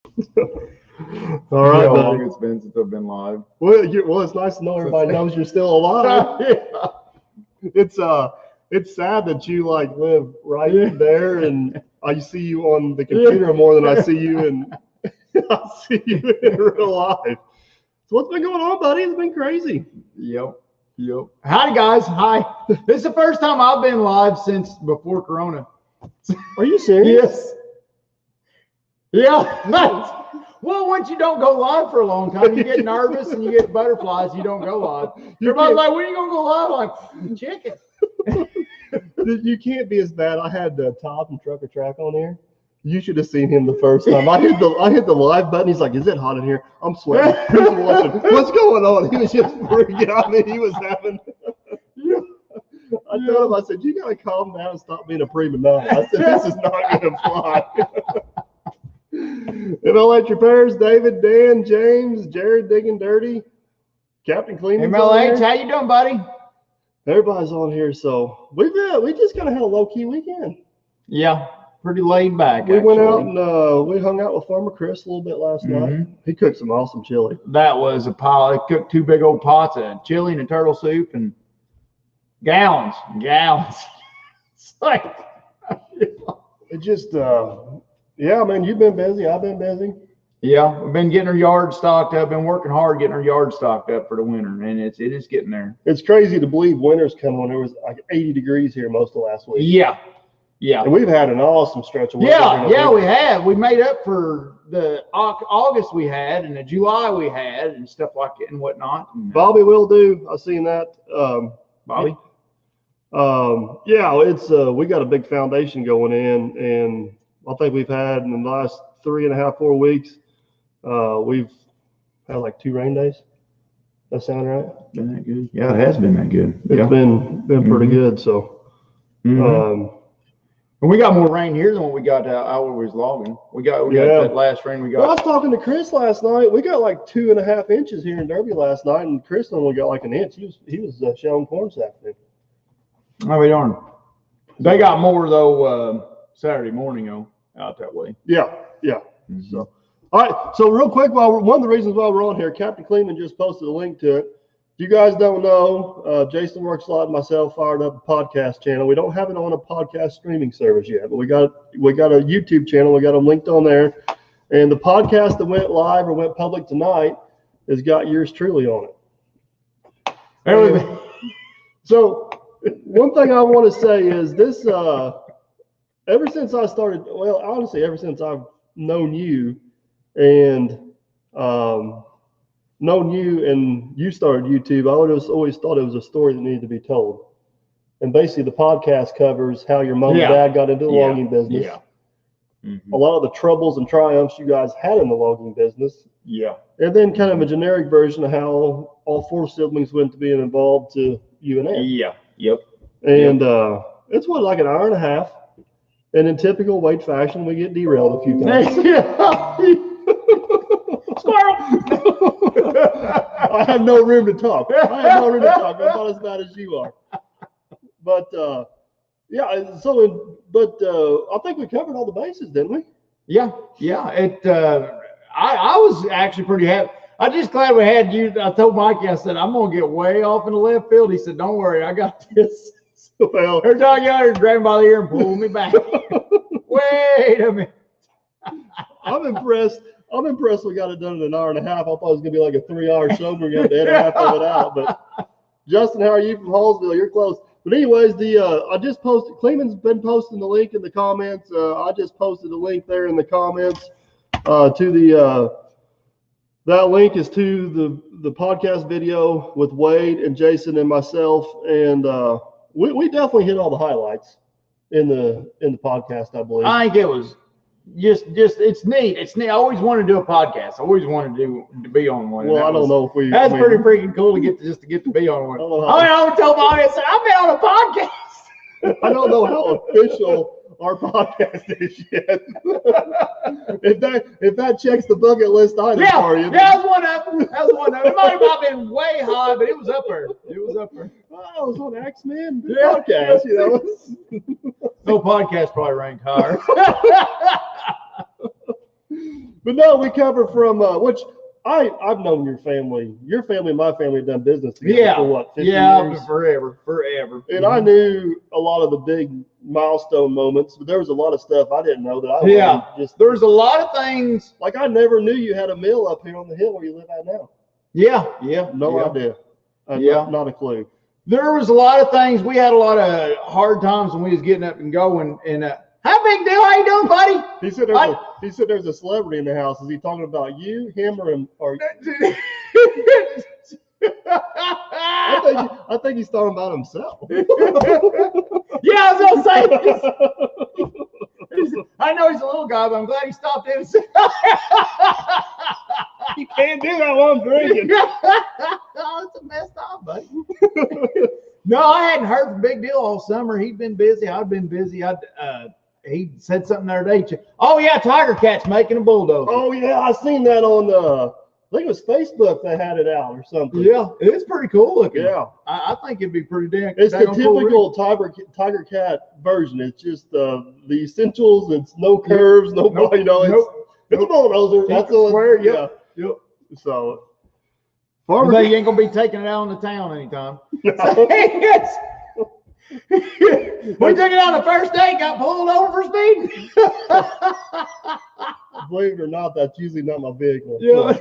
All right, how buddy. long it's been since I've been live. Well, it's nice to know everybody knows you're still alive. It's sad that you like live right there, and I see you on the computer more than I see you in real life. So what's been going on, buddy? It's been crazy. Yep. Hi guys. Hi. This is the first time I've been live since before Corona. Are you serious? Yes. Yeah. Well, once you don't go live for a long time, you get nervous and you get butterflies. You don't go live. Everybody's like, "When are you gonna go live?" Like, chicken. You can't be as bad. I had Todd from Trucker Track on here. You should have seen him the first time. I hit the live button. He's like, "Is it hot in here?" I'm sweating. What's going on? He was just freaking out. I mean, he was having. I told him, I said, "You gotta calm down and stop being a prima donna." I said, "This is not gonna fly." MLH Repairs, David, Dan, James, Jared, Digging Dirty, Captain Clean. MLH, how you doing, buddy? Everybody's on here, so we just kind of had a low key weekend. Yeah, pretty laid back. We went out and we hung out with Farmer Chris a little bit last night. He cooked some awesome chili. That was a pile. He cooked 2 big old pots of chili and a turtle soup and gallons. It's like it just yeah, man, you've been busy. I've been busy. Yeah, we've been getting our yard stocked up. Been working hard getting our yard stocked up for the winter, and it is getting there. It's crazy to believe winter's coming when it was like 80 degrees here most of last week. Yeah. And we've had an awesome stretch of winter. Yeah, we have. We made up for the August we had and the July we had and stuff like that and whatnot. Bobby will do. I've seen that. Bobby. Yeah, it's we got a big foundation going in, and I think we've had in the last 3.5, 4 weeks, we've had like 2 rain days. That sound right? Been that good? Yeah, it has been that good. It's been pretty good. So, and we got more rain here than what we got out where we was logging. We got that last rain we got. Well, I was talking to Chris last night. We got like 2.5 inches here in Derby last night, and Chris only got like an inch. He was shelling corn this afternoon. Oh, darn. They got more though Saturday morning though out that way. Yeah. So, all right. So real quick, one of the reasons why we're on here, Captain Kleeman just posted a link to it. If you guys don't know, Jason Works a lot and myself fired up a podcast channel. We don't have it on a podcast streaming service yet, but we got a YouTube channel. We got them linked on there, and the podcast that went live or went public tonight has got yours truly on it. So one thing I want to say is this. Ever since I started, well, honestly, ever since I've known you and you started YouTube, I always thought it was a story that needed to be told. And basically the podcast covers how your mom and dad got into the logging business. A lot of the troubles and triumphs you guys had in the logging business. And then kind of a generic version of how all 4 siblings went to being involved to you and Ann. And it's like an hour and a half. And in typical Wade fashion, we get derailed a few times. Squirrel! I have no room to talk. I'm not as bad as you are. But I think we covered all the bases, didn't we? Yeah. I was actually pretty happy. I'm just glad we had you. I told Mikey, I said, I'm gonna get way off in the left field. He said, "Don't worry, I got this." Well, every time you out grab him by the ear and pull me back. Wait a minute. I'm impressed. We got it done in an hour and a half. I thought it was gonna be like a 3-hour show. We're gonna have to edit half of it out. But Justin, how are you from Hallsville? You're close. But anyways, I just posted. Cleeman's been posting the link in the comments. I just posted a link there in the comments to the. That link is to the podcast video with Wade and Jason and myself, and we definitely hit all the highlights in the podcast, I believe. I think it was just it's neat. It's neat. I always wanted to do a podcast. I always wanted to be on one. Well, I don't know if we. That's pretty freaking cool to get to be on one. I told my audience, I've been on a podcast. I don't know how official our podcast is yet. if that checks the bucket list item for you. Yeah, that was one of them. It might have not been way high, but it was up there. Well, I was on X-Men podcast, No podcast probably ranked higher. But no, we cover from which I've known your family and my family have done business together for what, 50 years? Forever. And I knew a lot of the big milestone moments, but there was a lot of stuff I didn't know that I learned. There's a lot of things. Like I never knew you had a mill up here on the hill where you live at now. No idea. Not a clue. There was a lot of things. We had a lot of hard times when we was getting up and going. And how big deal? How you doing, buddy? He said there's a celebrity in the house. Is he talking about you, him, or I think he's talking about himself. Yeah, I was gonna say. I know he's a little guy, but I'm glad he stopped in. You can't do that while I'm drinking. It's a messed up, buddy. No, I hadn't heard from Big Deal all summer. He'd been busy. I'd been busy. He said something the other day. Oh yeah, Tiger Cat's making a bulldozer. Oh yeah, I seen that on I think it was Facebook. They had it out or something. Yeah, it's pretty cool looking. Yeah, I think it'd be pretty damn. It's the typical Tiger Cat version. It's just the essentials. It's no curves, no. You know, it's a bulldozer. That's all. Square. Yep. So, farmer, you ain't gonna be taking it out into town anytime. We took it out the first day, got pulled over for speeding. Believe it or not, that's usually not my vehicle. Yeah.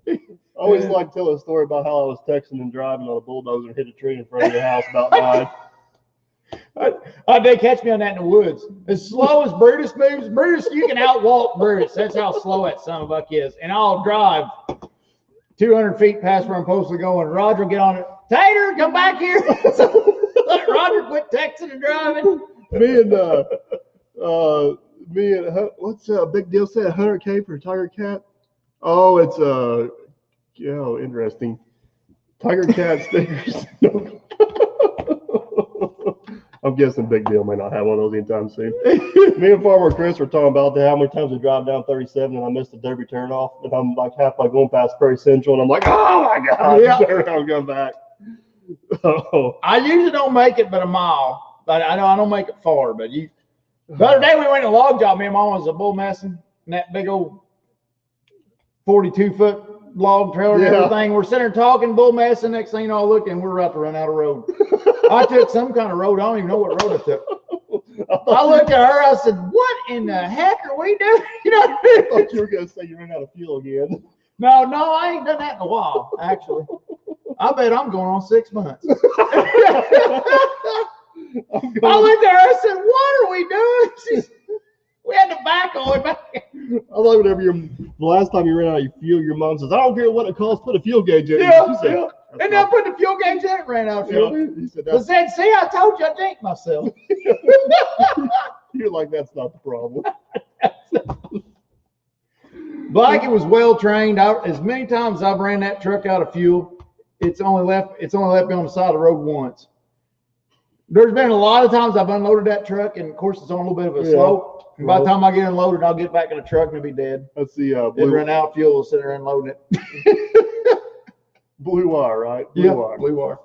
I always like to tell a story about how I was texting and driving on a bulldozer and hit a tree in front of your house about 9. They catch me on that in the woods. As slow as Brutus moves, Brutus, you can outwalk Brutus. That's how slow that son of a buck is. And I'll drive 200 feet past where I'm supposed to go, and Roger will get on it. Tater, come back here. Let Roger quit texting and driving. Me and what's Big Deal said? 100K for a Tiger Cat. Oh, it's interesting. Tiger Cat stickers. I'm guessing Big Deal may not have one of those anytime soon. Me and Farmer Chris were talking about how many times we drive down 37 and I missed the Derby turnoff, and I'm like halfway going past Prairie Central, and I'm like, oh my God, turn around, come back. Oh. I usually don't make it but a mile, but I don't make it far. But the other day we went to a log job. Me and Mom was a bull messing in that big old 42-foot log trailer and everything. We're sitting there talking, bull messing. Next thing you know, I look and we're about to run out of road. I took some kind of road. I don't even know what road I took. I looked at her. I said, "What in the heck are we doing?" I thought you were going to say you ran out of fuel again. No, I ain't done that in a while, actually. I bet I'm going on 6 months. I looked at her. I said, "What are we doing?" We had to back all the way back. I love whenever the last time you ran out of your fuel, your mom says, "I don't care what it costs, put a fuel gauge in." Yeah. And then put the fuel gauge in, it ran out of fuel. He said, "See, I told you I jinxed myself." You're like, that's not the problem. Blackie was well trained. As many times as I've ran that truck out of fuel, it's only left me on the side of the road once. There's been a lot of times I've unloaded that truck, and of course it's on a little bit of a slope. And by the time I get unloaded, I'll get back in the truck and it'll be dead. That's the it'll run out of fuel, sit there unloading it. Blue wire, right? Blue wire.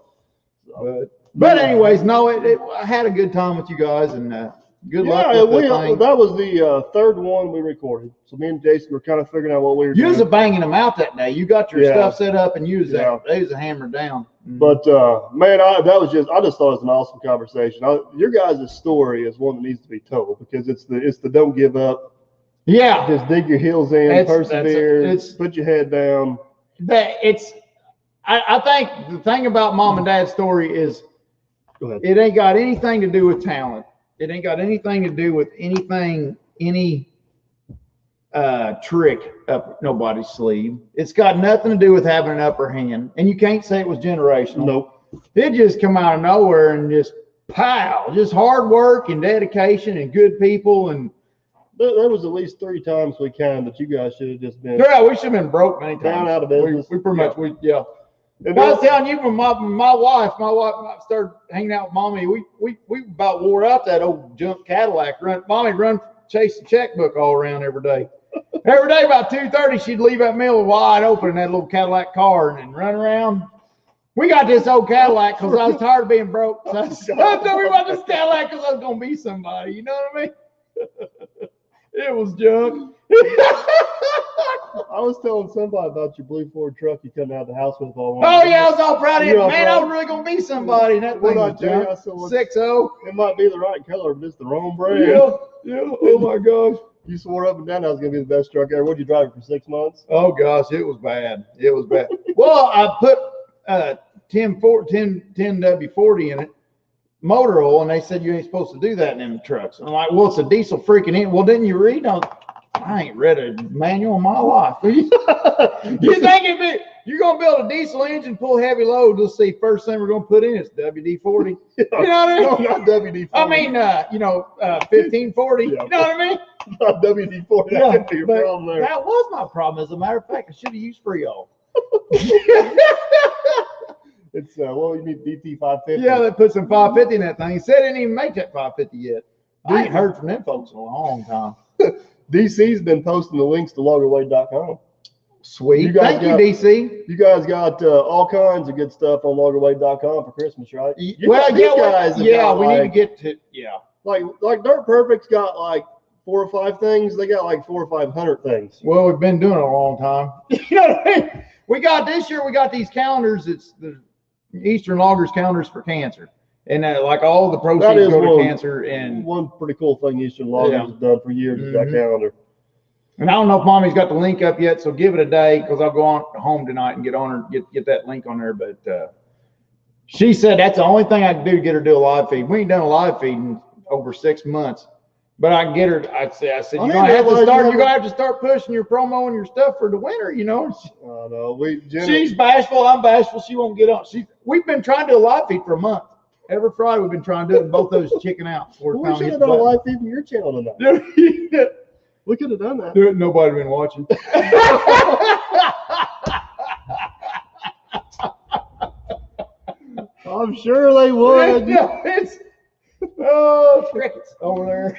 But anyways, no, I had a good time with you guys, and good luck with the thing. That was the third one we recorded. So me and Jason were kind of figuring out what we were doing. You was banging them out that day. You got your stuff set up, and they was hammered down. But man, I just thought it was an awesome conversation. Your guys' story is one that needs to be told, because it's the don't give up. Yeah, just dig your heels in, persevere, put your head down. I think the thing about Mom and Dad's story is it ain't got anything to do with talent. It ain't got anything to do with any trick up nobody's sleeve. It's got nothing to do with having an upper hand. And you can't say it was generational. Nope. It just come out of nowhere and just pow, just hard work and dedication and good people. And there was at least 3 times we counted that you guys should have just been. Yeah, we should have been broke many times. Down out of business. We pretty much. And I was telling you, when my wife started hanging out with Mommy, we about wore out that old junk Cadillac. Mommy run chase the checkbook all around every day. Every day about 2:30, she'd leave that mill wide open in that little Cadillac car and run around. We got this old Cadillac because I was tired of being broke. So I told me about this Cadillac because I was going to be somebody. You know what I mean? It was junk. I was telling somebody about your blue Ford truck you come out of the house with all Oh yeah, I was all proud of it. You're Man, I all was really gonna be somebody. And that What thing I was tell you, I junk. said, well, 6-0. it might be the right color, but it's the wrong brand. Yeah. Oh my gosh. You swore up and down that was gonna be the best truck ever. What'd you drive it for 6 months? Oh gosh, it was bad. It was bad. Well, I put 10W40 in it, motor oil, and they said you ain't supposed to do that in them trucks. And I'm like, well, it's a diesel freaking in. Well, didn't you read? I ain't read a manual in my life. You think you're gonna build a diesel engine, pull heavy load? Let's see, first thing we're gonna put in is WD-40. You know what I mean? No, not WD-40. I mean, 1540. Yeah. You know what I mean? Not WD-40. That could be your problem there. That was my problem. As a matter of fact, I should have used Freon. It's what you need, DT550. Yeah, they put some 550 in that thing. He said they didn't even make that 550 yet. I ain't heard from them folks in a long time. DC's been posting the links to loggerwade.com. Sweet. Thank you, DC. You guys got all kinds of good stuff on loggerwade.com for Christmas, right? We need to get to, Like Dirt Perfect's got like 4 or 5 things. They got like 400 or 500 things. Well, we've been doing it a long time. You know what I mean? We got this year, we got these calendars. It's the Eastern Loggers calendars for cancer. And like all the proceeds go to cancer. And one pretty cool thing Eastern Loggers has done for years is that calendar. And I don't know if Mommy's got the link up yet, so give it a day because I'll go on home tonight and get that link on there. But she said that's the only thing I can do to get her to do a live feed. We ain't done a live feed in over 6 months. But I can get her. I said, you're gonna have to start pushing your promo and your stuff for the winter. You know. Oh no, she's bashful. I'm bashful. She won't get on. We've been trying to do a live feed for a month. Every Friday we've been trying to do it. And both those chicken out. Well, we should have done a live feed from your channel tonight. We could have done that. Nobody been watching. I'm sure they would. Oh, crickets over there.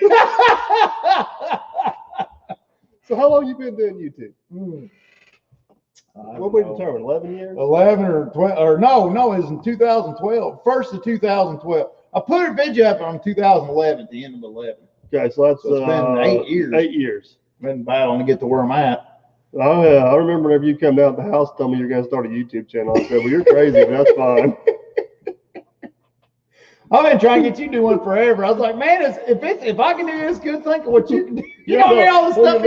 So how long you been doing YouTube? What we determined? 11 years? 11 or 12, or no, it was in 2012. First of 2012. I put a video up on 2011 at the end of 11. Okay, so that's it's been 8 years. 8 years. Been battling to get to where I'm at. Oh yeah, I remember whenever you come down to the house, told me you're going to start a YouTube channel. I said, "Well, you're crazy, but that's fine." I've been trying to get you to do one forever. I was like, man, if I can do this, good, think of what you can do. You know all the stuff.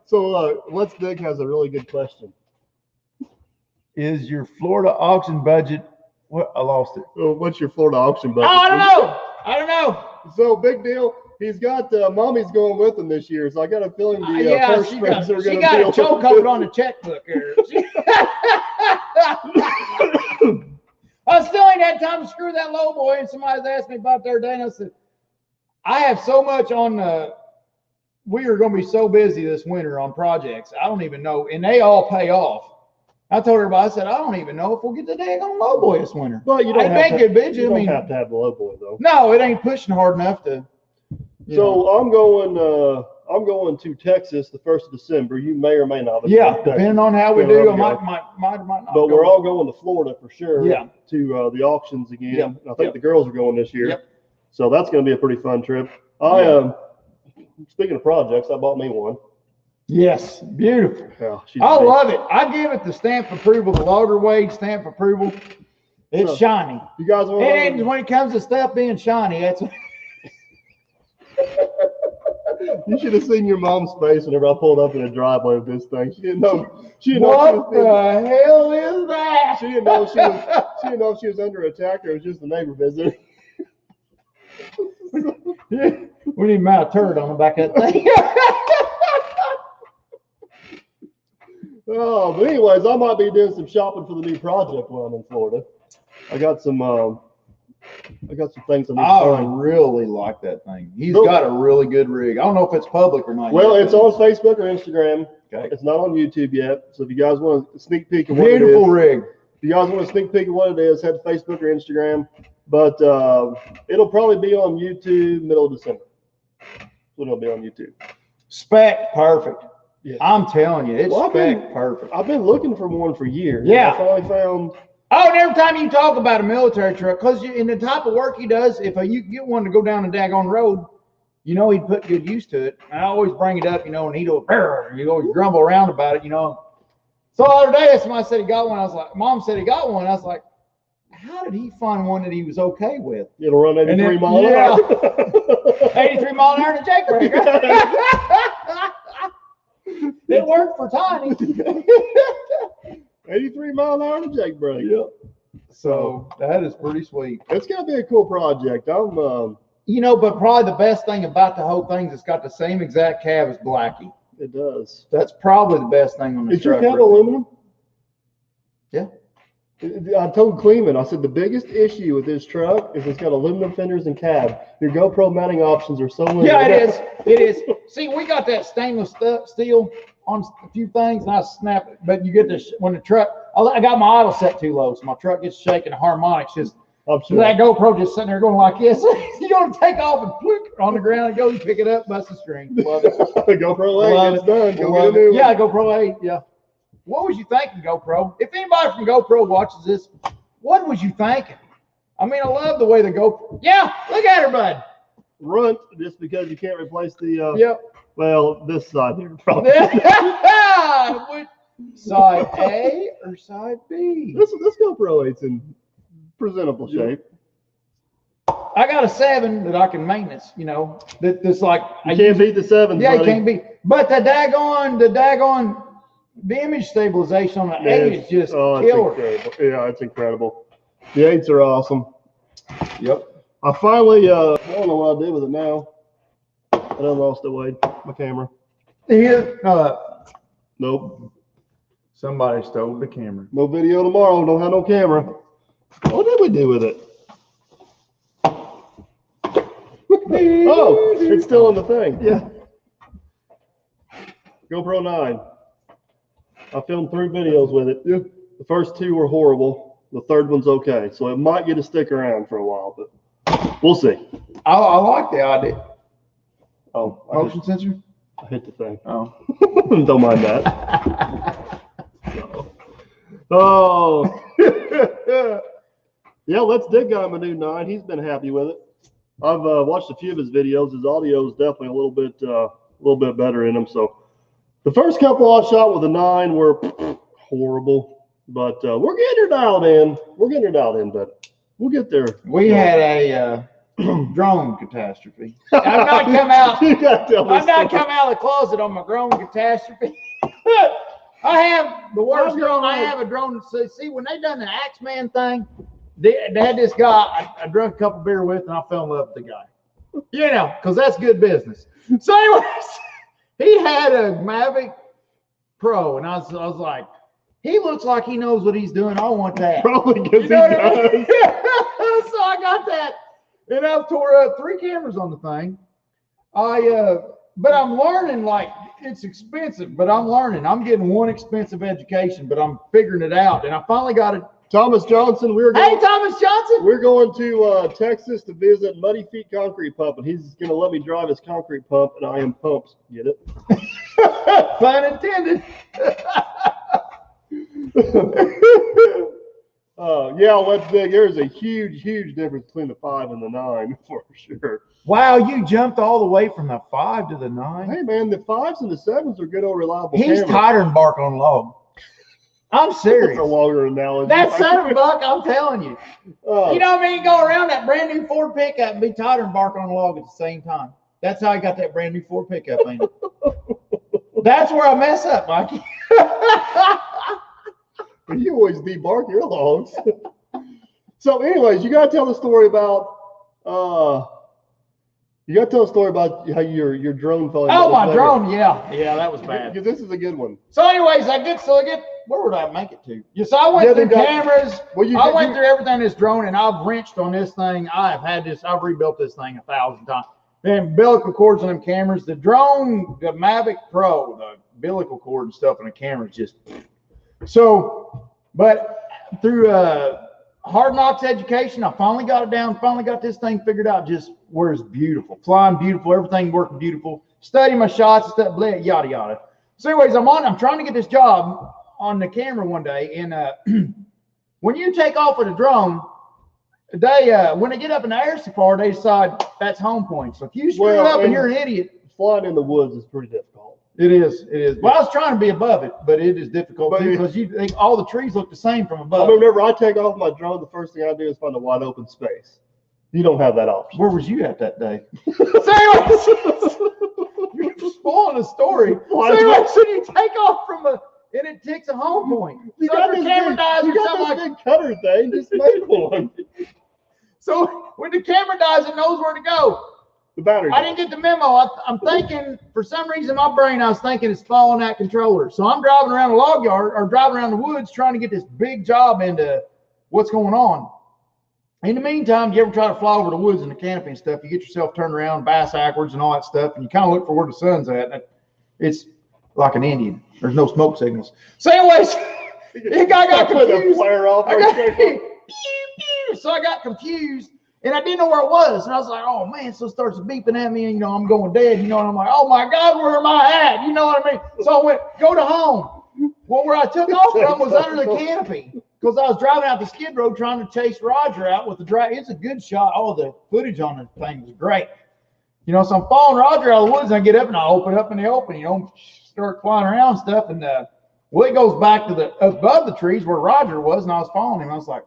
So Let's Dig has a really good question. Is your Florida auction budget? What? I lost it. What's your Florida auction budget? Oh, I don't know. So big deal. He's got Mommy's going with him this year, so I got a feeling the purse strings are going to be. She got a chokehold on the checkbook here. I still ain't had time to screw that low boy. And somebody's asked me about their day, and I said, I have so much on we are going to be so busy this winter on projects. I don't even know, and they all pay off. I told everybody, I said, I don't even know if we'll get the daggone low boy this winter. Well, you don't have to have the low boy though. No, it ain't pushing hard enough to. So I'm going to Texas the 1st of December. You may or may not. Depending on how we do, I might not. But we're all going to Florida for sure. Yeah. To the auctions again. Yep. I think the girls are going this year. Yep. So that's going to be a pretty fun trip. Speaking of projects, I bought me one. Yes, beautiful. Yeah, I love it. I give it the stamp approval, the Logger Wade stamp approval. It's shiny. You guys want? And when it comes to stuff being shiny, that's. You should have seen your mom's face whenever I pulled up in the driveway with this thing. She didn't know. What the hell is that? She didn't know if she was under attack or it was just the neighbor visiting. We need to mount a turret on the back of that thing. Oh, but anyways, I might be doing some shopping for the new project while I'm in Florida. I got some things I need to find. I really like that thing. He's got a really good rig. I don't know if it's public or not. Well, it's on Facebook or Instagram. Okay. It's not on YouTube yet. So if you guys want a sneak peek of what it is. Beautiful rig. If you guys want a sneak peek of what it is, head to Facebook or Instagram. But it'll probably be on YouTube middle of December. So it'll be on YouTube. Spec perfect. Yeah. I'm telling you, it's perfect. I've been looking for one for years. Yeah. I finally found. Oh, and every time you talk about a military truck, because in the type of work he does, if you get one to go down the daggone road, you know, he'd put good use to it. And I always bring it up, you know, and he'd always grumble around about it, you know. So the other day, somebody said he got one. I was like, Mom said he got one. I was like, how did he find one that he was okay with? It'll run 83 miles an hour. 83 mile an hour in a jake brake. It worked for Tiny. 83 mile an hour in a jake brake. Yep. So that is pretty sweet. It's gonna be a cool project. You know, but probably the best thing about the whole thing is it's got the same exact cab as Blackie. It does. That's probably the best thing on the Is your truck. cab aluminum? Yeah. I told Kleeman, I said the biggest issue with this truck is it's got aluminum fenders and cab. Your GoPro mounting options are so limited. Yeah, it is. It is. See, we got that stainless steel on a few things, and I snap it. But you get this when the truck. I got my idle set too low, so my truck gets shaking. Harmonics just. I'm sure. That GoPro just sitting there going like this. You're going to take off and flick on the ground and go and pick it up, bust the string. Love it. GoPro 8, it's done. Go get a new one. Yeah, GoPro 8, yeah. What was you thinking, GoPro? If anybody from GoPro watches this, what was you thinking? I mean, I love the way the GoPro. Yeah, look at her, bud. Runt, just because you can't replace the. Yep. Well, this side here, probably. Side A or side B? This GoPro 8's in presentable shape. I got a 7 that I can maintenance, you know. That's like you can't beat the 7. Yeah, buddy. you can't beat. But the image stabilization on the 8 is just killer. Incredible. Yeah, it's incredible. The 8s are awesome. Yep. I finally, I don't know what I did with it now. I done lost it, Wade. My camera. Here, Nope. somebody stole the camera. No video tomorrow. Don't have no camera. What did we do with it? Oh, it's still in the thing. Yeah. GoPro 9. I filmed 3 videos with it. Yeah. The first 2 were horrible. The third one's okay. So it might get to stick around for a while, but we'll see. I like the idea. Oh, Motion sensor? I hit the thing. Oh. Don't mind that. Oh. Yeah, Let's Dig got him a new 9. He's been happy with it. I've watched a few of his videos. His audio is definitely a little bit better in him. So the first couple I shot with a 9 were horrible, but we're getting her dialed in. But we'll get there. We had a drone catastrophe. I've not come out. You gotta tell this I've not story. come out of the closet on my drone catastrophe. I have the worst drone. I have a drone. See, when they done the Axeman thing, they had this guy I drank a couple beer with, and I fell in love with the guy. You know, because that's good business. So, anyways, he had a Mavic Pro, and I was like, he looks like he knows what he's doing. I want that. Probably because You know he what I mean? does. So I got that, and I tore up 3 cameras on the thing. But I'm learning, like, it's expensive, but I'm learning. I'm getting one expensive education, but I'm figuring it out, and I finally got it. Thomas Johnson, Hey, Thomas Johnson. we're going to Texas to visit Muddy Feet Concrete Pump, and he's going to let me drive his concrete pump, and I am pumped. Get it? Pun intended. Yeah, Let's Dig. There's a huge difference between the 5 and the 9 for sure. Wow, you jumped all the way from the 5 to the 9. Hey, man, the 5s and the 7s are good old reliable He's cameras. tighter than bark on log. I'm serious. That's a longer analogy. That son of a buck, I'm telling you. Oh. You know what I mean? Go around that brand new Ford pickup and be tighter than bark on a log at the same time. That's how I got that brand new Ford pickup, ain't it? That's where I mess up, Mikey. You always debark your logs. So, anyways, you got to tell the story about how your drone fell. Oh, my drone, yeah, that was bad. Because this is a good one. So, anyways, I get where would I make it to? Yes, I went through cameras. I went through everything in this drone, and I've wrenched on this thing. I've rebuilt this thing 1,000 times. The umbilical cords on them cameras, the drone, the Mavic Pro, the umbilical cord and stuff on the cameras just. So, but through hard knocks education, I finally got it down. Finally got this thing figured out. Just where it's beautiful, flying beautiful, everything working beautiful. Study my shots and stuff, yada yada. So, anyways, I'm trying to get this job on the camera one day, and when you take off with a drone, when they get up in the air so far, they decide that's home point. So if you screw up and you're an idiot, flying in the woods is pretty difficult. It is. Well, I was trying to be above it, but it is difficult because you think all the trees look the same from above. I remember I take off my drone, the first thing I do is find a wide open space. You don't have that option. Where was you at that day? You're spoiling the story. So you take off from and it takes a home point. You so got the camera dies or something like big cutter thing, just make one. So when the camera dies, it knows where to go. The battery. I didn't get the memo. I'm thinking, for some reason in my brain, I was thinking it's following that controller. So I'm driving around the log yard or driving around the woods trying to get this big job into what's going on. In the meantime, you ever try to fly over the woods in the canopy and stuff, you get yourself turned around, bass backwards and all that stuff, and you kind of look for where the sun's at. And it's like an Indian. There's no smoke signals. So anyways, I got confused. Flare off So I got confused. And I didn't know where it was. And I was like, oh, man. So it starts beeping at me. And, I'm going dead. And I'm like, oh, my God, where am I at? You know what I mean? So I went, go to home. Well, where I took off from was under the canopy. Because I was driving out the skid row trying to chase Roger out with the drag. It's a good shot. Oh, the footage on the thing was great. So I'm following Roger out of the woods. And I get up and I open up in the open, start flying around and stuff. And, it goes back to above the trees where Roger was. And I was following him. I was like,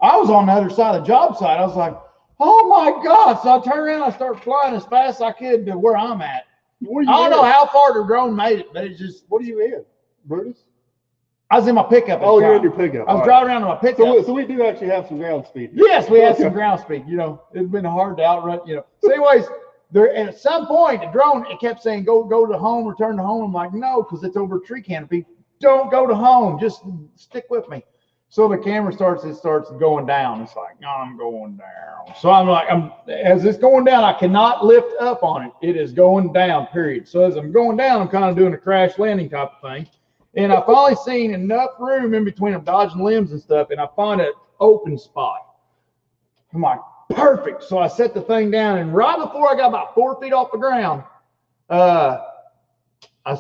I was on the other side of the job site. I was like, oh, my God. So I turned around. I started flying as fast as I could to where I'm at. I don't know how far the drone made it, but it's just. What are you in? Brutus? I was in my pickup. Oh, you're in your pickup. I was driving around in my pickup. So we do actually have some ground speed. Yes, we have some ground speed. It's been hard to outrun, So anyways, and at some point, the drone, it kept saying, go to home, return to home. I'm like, no, because it's over a tree canopy. Don't go to home. Just stick with me. So the camera starts going down. It's like, no, I'm going down. So I'm like, as it's going down, I cannot lift up on it. It is going down, period. So as I'm going down, I'm kind of doing a crash landing type of thing. And I finally seen enough room in between them dodging limbs and stuff. And I find an open spot. I'm like, perfect. So I set the thing down. And right before I got about 4 feet off the ground, I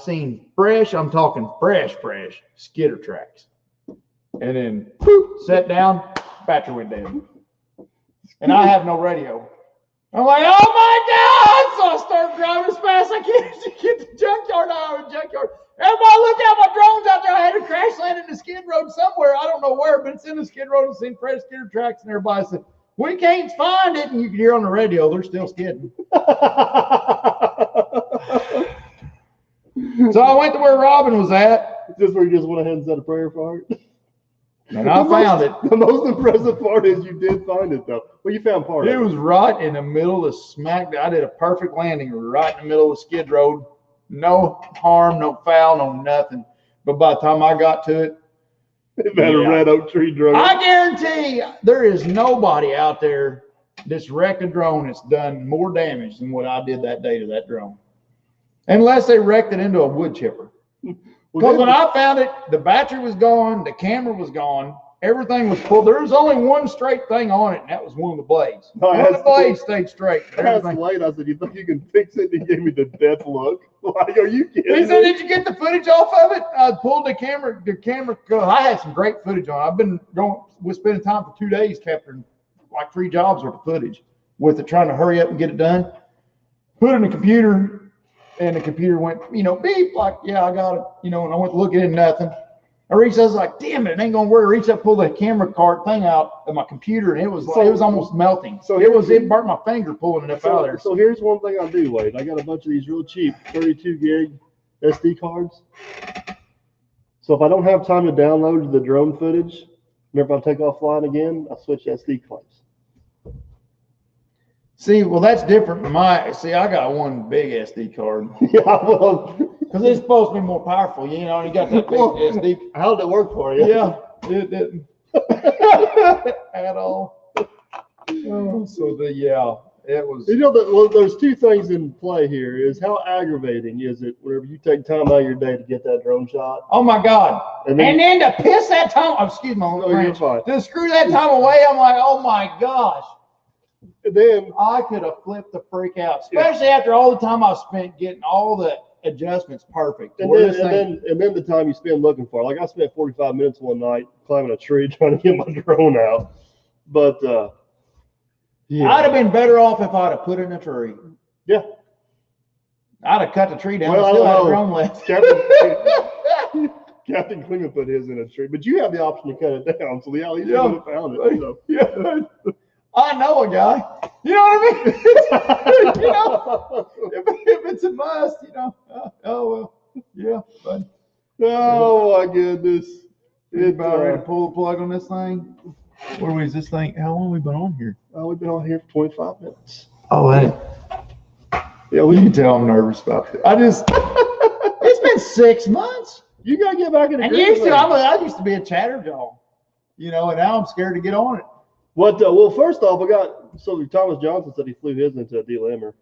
seen I'm talking fresh skidder tracks. And then sat down, battery went dead. And I have no radio. I'm like, oh my God! So I start driving as fast as I can to get the junkyard out of the junkyard. Everybody look out, my drone's out there. I had to crash land in the skid road somewhere. I don't know where, but it's in the skid road. It's in fresh skidder tracks. And everybody said, we can't find it. And you can hear on the radio, they're still skidding. So I went to where Robin was at. Is this where you just went ahead and said a prayer for it? And I found it. The most impressive part is you did find it, though. Well, you found part of it. It was right in the middle of smack. I did a perfect landing right in the middle of skid road. No harm, no foul, no nothing. But by the time I got to it, it had a red oak tree drone. I guarantee there is nobody out there that's wrecked a drone that's done more damage than what I did that day to that drone. Unless they wrecked it into a wood chipper. Because when I found it, the battery was gone, the camera was gone, everything was pulled. There was only one straight thing on it, and that was one of the blades. One of the blades stayed straight. I asked Wade, I said, you think you can fix it? He gave me the death look. Like, are you kidding? He said, did you get the footage off of it? I pulled the camera, I had some great footage on it. I've been we're spending time for 2 days capturing like 3 jobs worth of footage with it, trying to hurry up and get it done. Put it in the computer. And the computer went, beep, like, yeah, I got it, and I went to look at it, nothing. I reached, I was like, damn it, ain't gonna work. I reached up, pulled the camera card thing out of my computer, and it was almost melting. So it burnt my finger pulling it up out of there. So here's one thing I do, Wade. I got a bunch of these real cheap 32 gig SD cards. So if I don't have time to download the drone footage, whenever I take off flying again, I switch SD cards. See, well, that's different from I got one big SD card. Yeah, well, because it's supposed to be more powerful, you got that big SD. How did it work for you? Yeah, it didn't at all. Oh, so it was. There's 2 things in play here. Is how aggravating is it whenever you take time out of your day to get that drone shot? Oh my God! And then to piss that time. Oh, excuse me. You're fine. To screw that time away, I'm like, oh my gosh. And then I could have flipped the freak out, especially after all the time I spent getting all the adjustments perfect. And then the time you spend looking for it. Like I spent 45 minutes one night climbing a tree trying to get my drone out. But yeah. I'd have been better off if I'd have put it in a tree. Yeah. I'd have cut the tree down Well, and still had it grown left. Captain Cleveland put his in a tree, but you have the option to cut it down. So yeah, at least you would have found it. So. Yeah. I know a guy. You know what I mean? You know, if it's a must, you know. Oh well, yeah. But oh my goodness! It's about ready to pull the plug on this thing. Where is this thing? How long have we been on here? We've been on here for 25 minutes. Oh, hey. Yeah, we can tell I'm nervous about it. It's been 6 months. You gotta get back in the And I used to be a chatterjaw, you know, and now I'm scared to get on it. What? Well, first off, Thomas Johnson said he flew his into a delimber.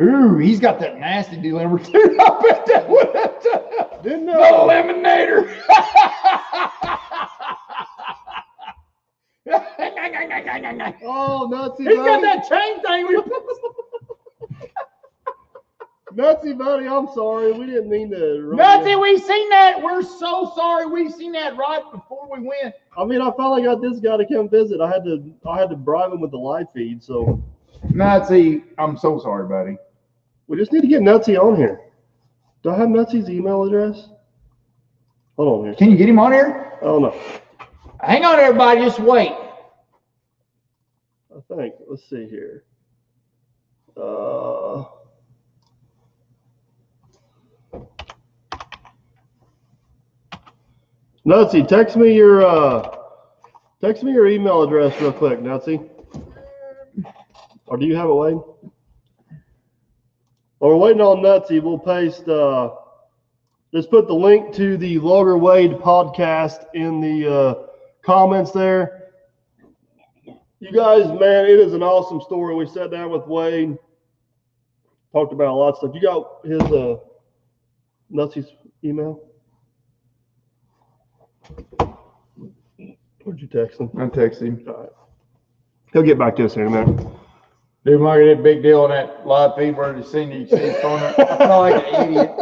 Ooh, he's got that nasty delimber too. I bet that would have didn't know. The eliminator. Oh, Nutsy He's buddy. got that chain thing. Nutsy buddy, I'm sorry. We didn't mean to. Nutsy, we seen that. We're so sorry. We seen that right before we went. I mean, I finally got this guy to come visit. I had to bribe him with the live feed. So, Nutsy, I'm so sorry, buddy. we just need to get Nutsy on here. Do I have Nutsy's email address? Hold on here. Can you get him on here? I don't know. Hang on, everybody. Just wait. I think. Let's see here. Nutsy, text me your email address real quick, Nutsy. Or do you have it, Wade? While we're waiting on Nutsy, we'll paste. Just put the link to the Logger Wade podcast in the comments there. You guys, man, it is an awesome story. We sat down with Wade, talked about a lot of stuff. You got his Nutsy's email? Where'd you text him? I texted him. All right. He'll get back to us here in a minute. Dude, Mark, that big deal on that live feed where you see his phone. I feel like an idiot.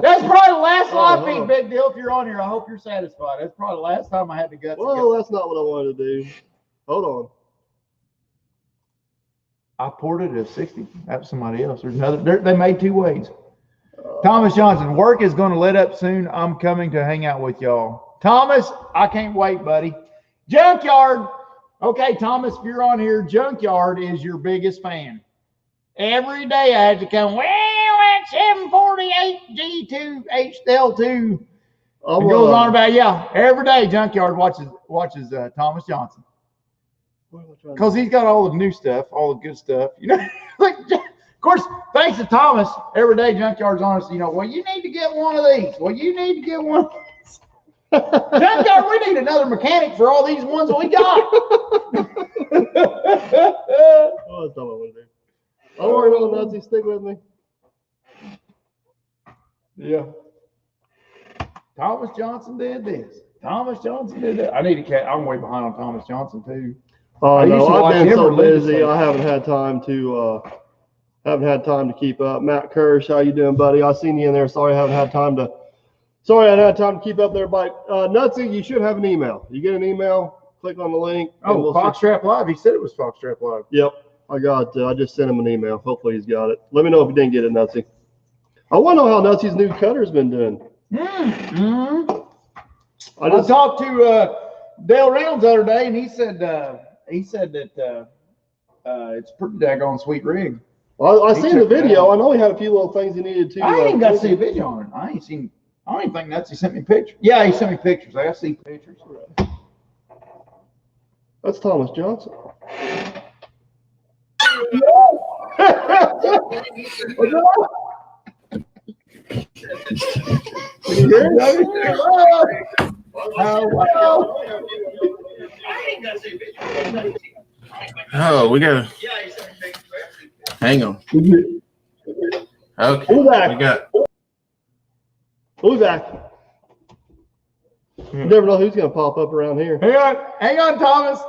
That's probably the last live feed, big deal. If you're on here, I hope you're satisfied. That's probably the last time I had the guts. Well, that's not what I wanted to do. Hold on. I poured it at 60. That was somebody else. There's another. They made two ways. Thomas Johnson, work is going to let up soon. I'm coming to hang out with y'all. Thomas, I can't wait, buddy. Junkyard. Okay, Thomas, if you're on here, Junkyard is your biggest fan. Every day I had to come, well, at 748 G2 HL2. It goes on about, yeah, every day Junkyard watches Thomas Johnson. Because he's got all the new stuff, all the good stuff. You know, like, of course, thanks to Thomas, every day Junkyard's on us, you know, well, you need to get one of these. Well, you need to get one of these. Junkyard, we need another mechanic for all these ones we got. Oh, that's not what I want to do. I'm working on Nutsy. Stick with me. Yeah. Thomas Johnson did this. Thomas Johnson did that. I need to catch. I'm way behind on Thomas Johnson too. Oh no, I've been so busy. I haven't had time to keep up. Matt Kirsch, how you doing, buddy? I seen you in there. Sorry, I haven't had time to. Sorry, I hadn't had time to keep up there, but Nutsy, you should have an email. You get an email, click on the link. Oh, Foxtrap Live. He said it was Foxtrap Live. Yep, I got. I just sent him an email. Hopefully, he's got it. Let me know if you didn't get it, Nutsy. I want to know how Nutsy's new cutter's been doing. Mm-hmm. I talked to Dale Reynolds the other day, and he said that it's pretty daggone sweet rig. Well, I seen the video. I know he had a few little things he needed to. I ain't even got to see a video on it. I don't even think Nutsy sent me pictures. Yeah, he sent me pictures. I got to see pictures. That's Thomas Johnson. Oh, we got to hang on. Okay, We'll be back. You never know who's going to pop up around here. Hang on, Thomas.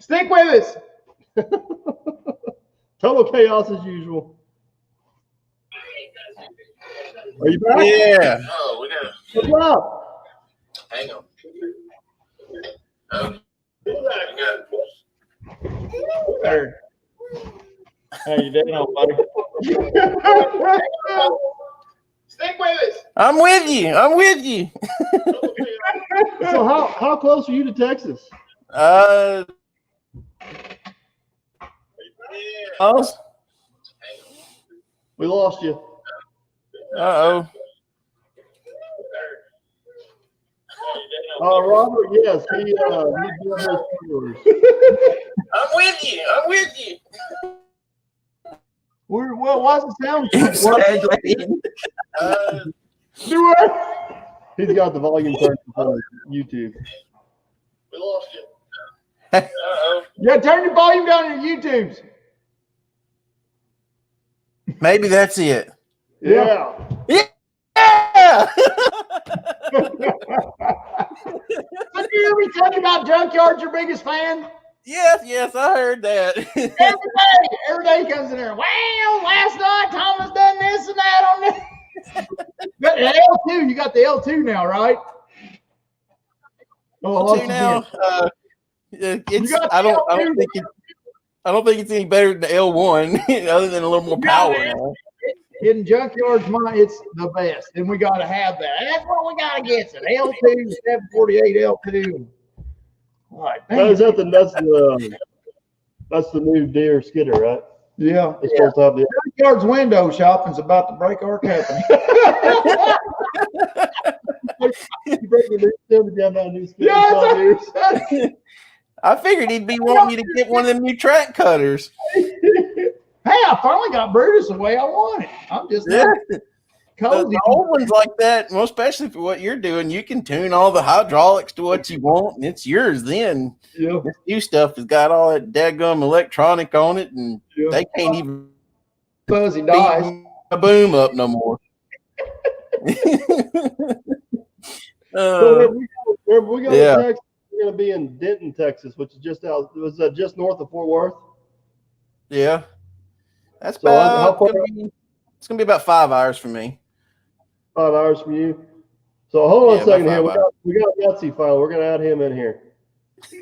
Stick with us. Total chaos as usual. Are you back? Yeah. Oh, we got to What's up? hang on. Okay. There. How you doing, buddy? Stick with us. I'm with you. I'm with you. So how close are you to Texas? Oh, We lost you. uh-oh. Robert, yes, he did those tours. I'm with you. I'm with you. Well, why's it sound? Do what? He's got the volume turned on YouTube. We lost you. Uh-oh. Yeah, turn your volume down on your YouTubes. Maybe that's it. Yeah. Yeah. Did you hear me tell you about Junkyard's your biggest fan? Yes, I heard that. Every day he comes in there. Well, last night Thomas done this and that on this. But the L2, you got the L2 now, right? Oh, I lost you now, again. it's I don't think it's any better than the L1, other than a little more power now. In Junkyard's mind, it's the best, and we got to have that. That's what we got to get. An L2, 748 L2. All right, That's the new deer skidder, right? yeah. It's supposed to have the Junkyard's window shopping's about to break our company. I figured he'd be wanting you to get one of them new track cutters. Hey, I finally got Brutus the way I want it. I'm just cozy. The old ones like that, well, especially for what you're doing, you can tune all the hydraulics to what you want, and it's yours then. Yeah. This new stuff has got all that daggum electronic on it, and they can't even Fuzzy dies. a boom up no more. So where we go Yeah. to Texas, we're going to be in Denton, Texas, which is just just north of Fort Worth. Yeah. That's So how about, far- it's going to be about 5 hours for me. 5 hours from you. So hold on Yeah, a second about here. 5 hours. We got Yahtzee file. We're going to add him in here. Hey,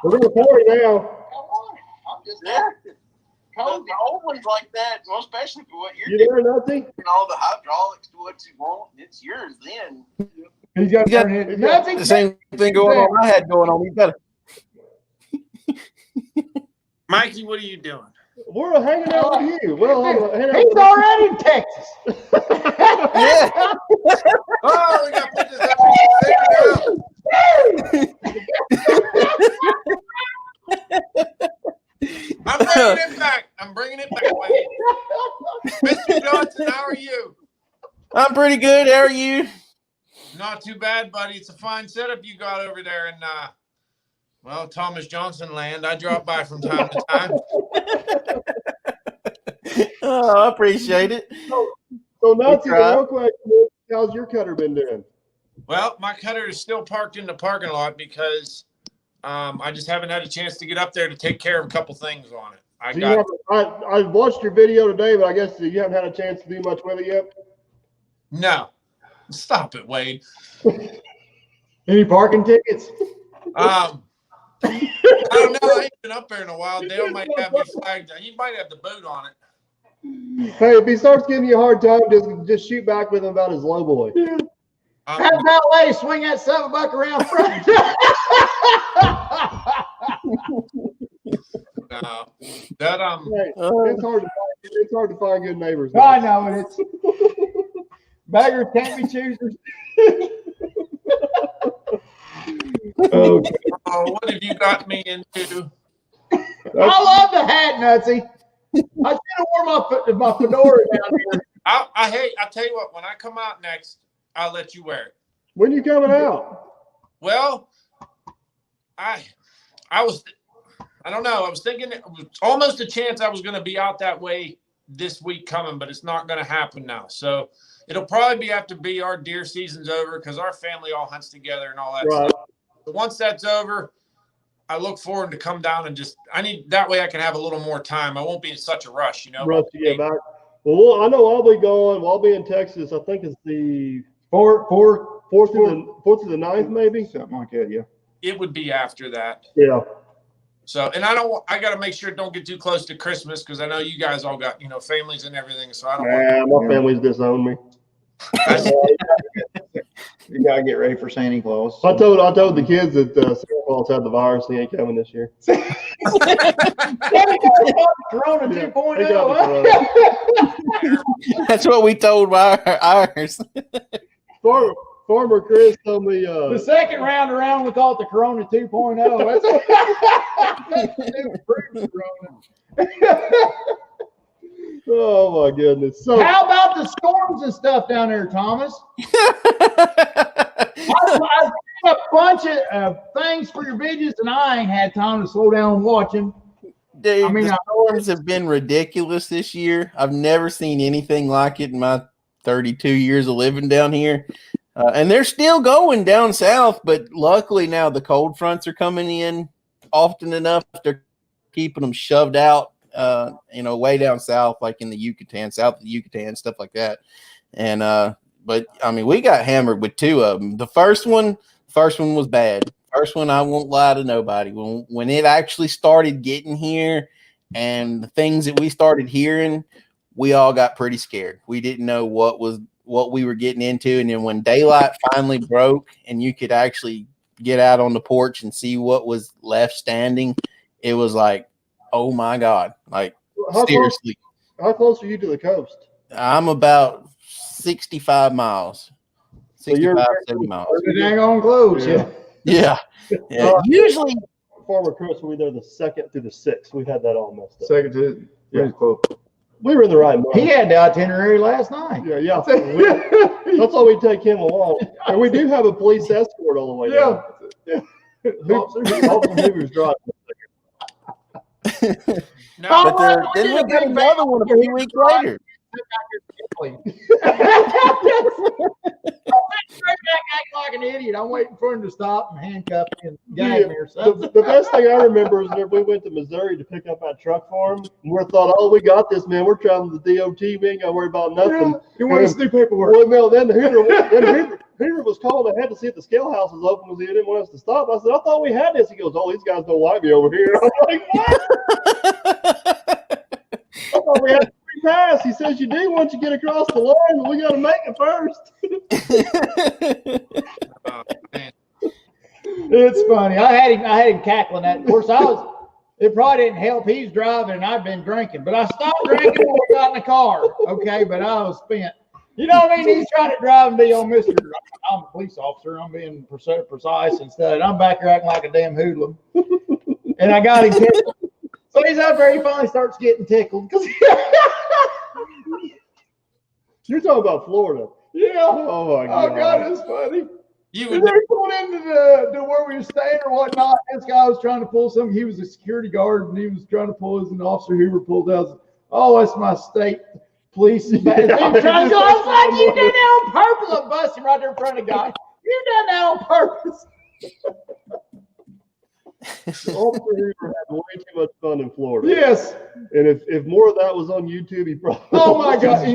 We're going to record now. I want it. I'm just cozy. The old ones like that, well, especially for what You there, Nazi? all the hydraulics to what you want, it's yours then. He's got You got- nothing. The same thing going on I had going on. You got Mikey, what are you doing? We're hanging out with you. Well, hang He's already in Texas. yeah. Oh, we got to put this I'm bringing it back. Wade. Mr. Johnson, how are you? I'm pretty good. How are you? Not too bad, buddy. It's a fine setup you got over there in, Thomas Johnson land. I drop by from time to time. Oh, I appreciate it. So Nazi, the tried. real question is, how's your cutter been doing? Well, my cutter is still parked in the parking lot because I just haven't had a chance to get up there to take care of a couple things on it. I watched your video today, but I guess you haven't had a chance to do much with it yet. No. Stop it, Wade. Any parking tickets? I don't know. I ain't been up there in a while. Dale might have me flagged. You might have the boot on it. Hey, if he starts giving you a hard time, just shoot back with him about his low boy. Have valet swing that $7 around front. No. That Hey, it's hard to find good neighbors. I know it. It's beggars can't be choosers. Okay. Oh, what have you got me into? I love the hat, Nutsy. I should have worn my fedora down here. I'll tell you what, when I come out next, I'll let you wear it. When you coming out? Well, I don't know. I was thinking it was almost a chance I was going to be out that way this week coming, but it's not going to happen now. So it'll probably be after our deer season's over because our family all hunts together and all that Right. stuff. But once that's over, I look forward to come down and that way I can have a little more time. I won't be in such a rush, Rush to get back. Well, I know I'll be going. I'll be in Texas. I think it's the Fourth fourth through the 9th, maybe. something like that, yeah. it would be after that. Yeah. So, and I got to make sure it don't get too close to Christmas because I know you guys all got, families and everything. So I don't want My family's disowned me. You gotta get ready for Santa Claus. I told the kids that Santa Claus had the virus. He ain't coming this year. Corona Yeah, 2.0. That's what we told ours. Farmer Chris told me The second round around, we call it the Corona 2.0. That's the new improved Corona. oh my goodness. So How about the storms and stuff down there, Thomas? I've got a bunch of things for your videos, and I ain't had time to slow down and watch them. Dude, the storms have been ridiculous this year. I've never seen anything like it in my 32 years of living down here. And they're still going down south, but luckily now the cold fronts are coming in often enough. They're keeping them shoved out, way down south, like in the Yucatan, south of the Yucatan, stuff like that. And, but I mean, we got hammered with two of them. The first one was bad. First one, I won't lie to nobody. When it actually started getting here and the things that we started hearing, we all got pretty scared. We didn't know what we were getting into. And then when daylight finally broke and you could actually get out on the porch and see what was left standing, it was like, oh my God. Like, seriously. How close are you to the coast? I'm about 65 miles. 65, 70 miles. Pretty dang on close. Yeah. Usually Farmer Chris, we were there the 2nd through the 6th. We had that all messed up. Second to close. We were in the right month. He had the itinerary last night. Yeah. That's why we take him along. And we do have a police escort all the way down. Officer Hoover's driving. No, but then we got another one a few weeks later. Act like an idiot. I'm waiting for him to stop and handcuff me and gag me or something. The best thing I remember is whenever we went to Missouri to pick up that truck for him, and we thought, oh, we got this, man. We're traveling to the DOT. We ain't got to worry about nothing. You want us to do paperwork? Well, no, then Hoover was calling ahead to see if the scale house was open because he didn't want us to stop. I said, I thought we had this. He goes, oh, these guys don't like me over here. I'm like, what? I thought we had a free pass. He says you do once you get across the line, but we got to make it first. It's funny. I had him cackling that. Of course, it probably didn't help. He's driving and I've been drinking, but I stopped drinking when we got in the car. Okay, but I was spent. You know what I mean? He's trying to drive and be on Mr. I'm a police officer. I'm being precise and stuff. And I'm back here acting like a damn hoodlum. And I got him tickled. So he's up there. He finally starts getting tickled. You're talking about Florida. Yeah. Oh, my God. Oh, God, it's funny. You And would they pulled into the where we were staying or whatnot. This guy was trying to pull something. He was a security guard and he was trying to pull as an officer. Hoover pulled out. Oh, that's my state police. Trying to go, I was like, you did that on purpose. I bust him right there in front of the guy. You done that on purpose. Officer Hoover had way too much fun in Florida. Yes. And if more of that was on YouTube, he probably. Oh my God.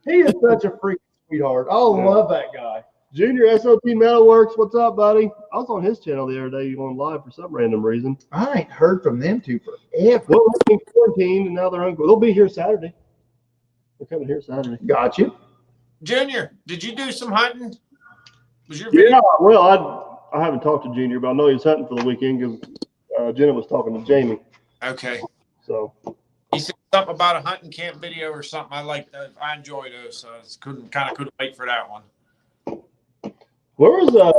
He is such a freaking sweetheart. I love that guy. Junior SOT Metalworks, what's up, buddy? I was on his channel the other day on live for some random reason. I ain't heard from them two forever. Well, they're in quarantine and now they're uncle. They'll be here Saturday. They're coming here Saturday. Got you. Junior, did you do some hunting? Was your video? Yeah, well, I haven't talked to Junior, but I know he was hunting for the weekend because Jenna was talking to Jamie. Okay. So he said something about a hunting camp video or something. I enjoy those, so I couldn't wait for that one. where was I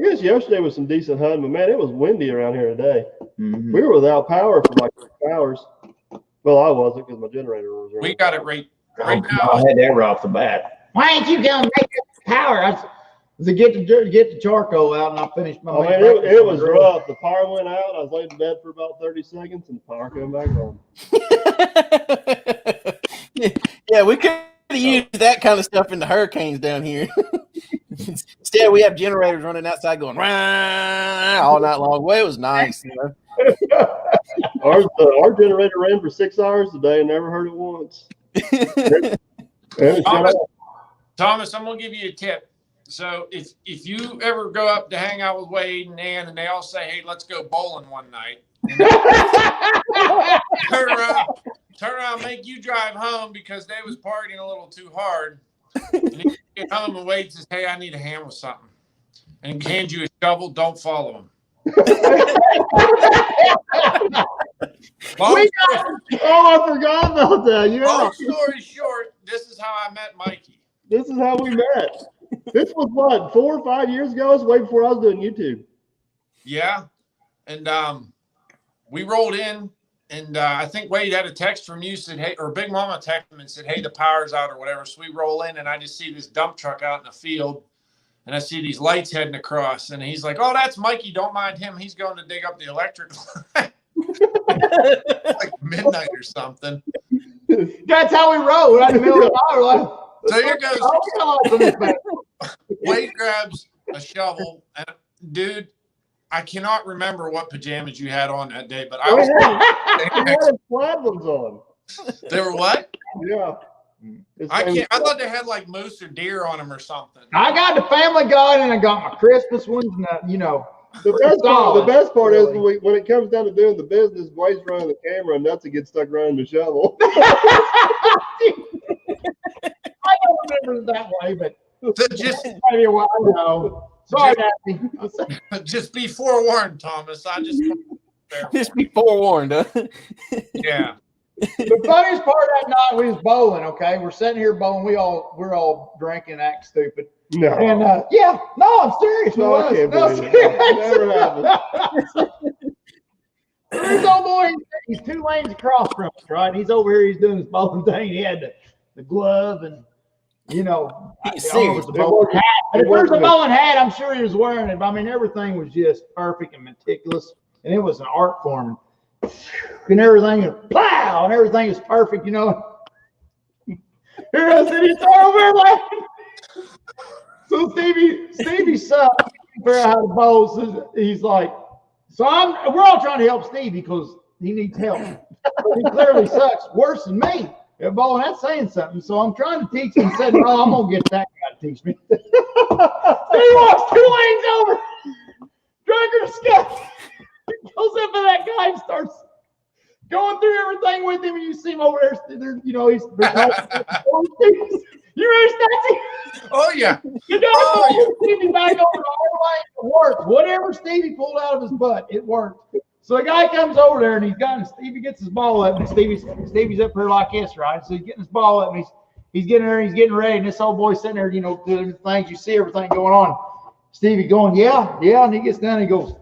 guess yesterday was some decent hunting, but man, it was windy around here today. Mm-hmm. We were without power for like 6 hours. Well, I wasn't because my generator was running. We got it right I now. had that right off the bat. Why ain't you gonna make up power? I said, get the charcoal out, and I finished my. I mean, it was rough. The power went out. I was laying in bed for about 30 seconds, and the power came back on. Yeah, we could have used that kind of stuff in the hurricanes down here. Instead, we have generators running outside going all night long. Well, it was nice. You know? Our generator ran for 6 hours today and never heard it once. Thomas, I'm gonna give you a tip. So if you ever go up to hang out with Wade and Ann, and they all say, "Hey, let's go bowling one night," and turn around, make you drive home because they was partying a little too hard, and you get home and Wade says, "Hey, I need a hand with something," and hands you a shovel, don't follow him. Oh, I forgot about that. Yeah. Long story short, this is how I met Mikey. This is how we met. This was what, 4 or 5 years ago? It's way before I was doing YouTube. Yeah. And we rolled in, and I think Wade had a text from you, said, "Hey," or Big Mama texted him and said, "Hey, the power's out," or whatever. So we roll in, and I just see this dump truck out in the field, and I see these lights heading across. And he's like, "Oh, that's Mikey. Don't mind him. He's going to dig up the electric line." Like midnight or something. That's how we roll. We're in the middle of the hour. Like, So here goes. Wade grabs a shovel, and dude, I cannot remember what pajamas you had on that day, but I was. You had plaid ones on. They were what? Yeah. I thought they had like moose or deer on them or something. I got the Family Guy, and I got my Christmas ones, and the best part is when it comes down to doing the business, Wade's running the camera and Nutsy gets stuck running the shovel. I don't remember it that way, but So just anyway, I know. Sorry, Nancy. just be forewarned, Thomas. Just be forewarned, huh? Yeah. The funniest part of that night we was bowling. Okay, we're sitting here bowling. We're all drinking, acting stupid. No. And I'm serious. No, I can't believe it. Never happened. This old boy, he's 2 lanes across from us, right? He's over here. He's doing his bowling thing. He had the glove and. I don't know if it's a bowling hat. If there's a bowling hat, I'm sure he was wearing it. But, I mean, everything was just perfect and meticulous, and it was an art form. And everything is plow, and everything is perfect, Here I said, he's over there laughing. So Stevie sucked. He figured out how to bowl. So he's like, we're all trying to help Stevie because he needs help. But he clearly sucks worse than me. Bowling, that's saying something. So I'm trying to teach him. He said, "No, I'm gonna get that guy to teach me." So he walks 2 lanes over, drunk as sky. He goes up to that guy and starts going through everything with him. And you see him over there. He's you ready, Stacy? Oh yeah. Stevie back over the whole way. It worked. Whatever Stevie pulled out of his butt, it worked. So the guy comes over there and Stevie gets his ball up, and Stevie's up here like this, right? So he's getting his ball up, and he's getting there, and he's getting ready, and this old boy's sitting there, doing the things. You see everything going on. Stevie going, yeah, and he gets down and he goes.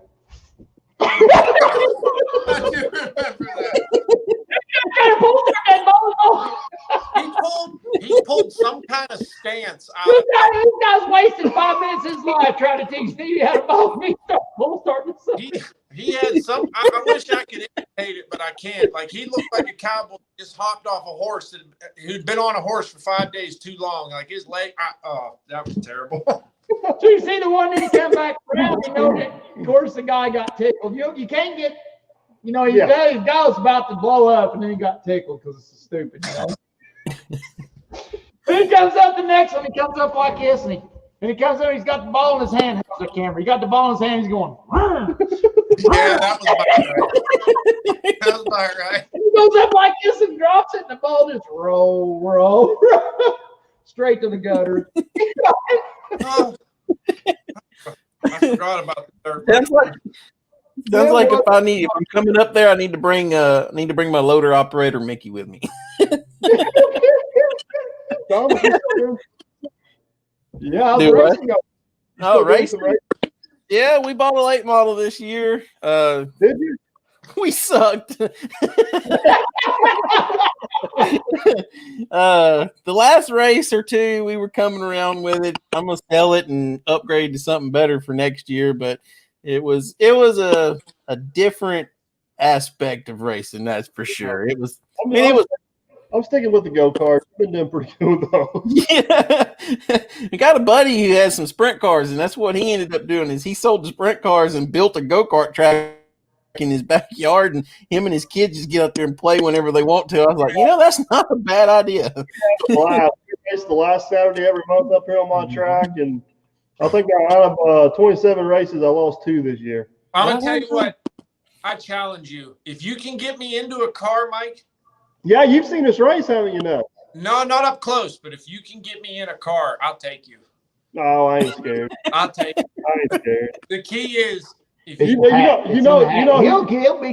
I do remember that. He pulled some kind of stance out. This guy's wasting 5 minutes of his life trying to teach Stevie how to bowl. He had some. I wish I could imitate it, but I can't. Like he looked like a cowboy just hopped off a horse who'd been on a horse for 5 days too long. Like his leg. That was terrible. So you see the one that he came back around. Of course, the guy got tickled. You can't get. His guy was about to blow up, and then he got tickled because it's stupid. Then he comes up the next one. He comes up like this, and he comes up. He's got the ball in his hand. How's the camera? He got the ball in his hand. He's going. Yeah, that was about right. He goes up like this and drops it, and the ball just roll straight to the gutter. I forgot about the third. Sounds like if I'm coming up there, I need to bring my loader operator Mickey with me. Yeah, racing. Yeah, we bought a late model this year. Did you? We sucked. The last race or two, we were coming around with it. I'm gonna sell it and upgrade to something better for next year. But it was a different aspect of racing, that's for sure. I'm sticking with the go-kart. I've been doing pretty good though. Yeah. I got a buddy who has some sprint cars, and that's what he ended up doing is he sold the sprint cars and built a go-kart track in his backyard, and him and his kids just get up there and play whenever they want to. I was like, that's not a bad idea. Wow. It's the last Saturday every month up here on my track, and I think out of 27 races, I lost 2 this year. I'm going to tell you what. I challenge you. If you can get me into a car, Mike. Yeah, you've seen this race, haven't you? No, not up close, but if you can get me in a car, I'll take you. No, I ain't scared. I'll take you. I ain't scared. The key is if he'll beat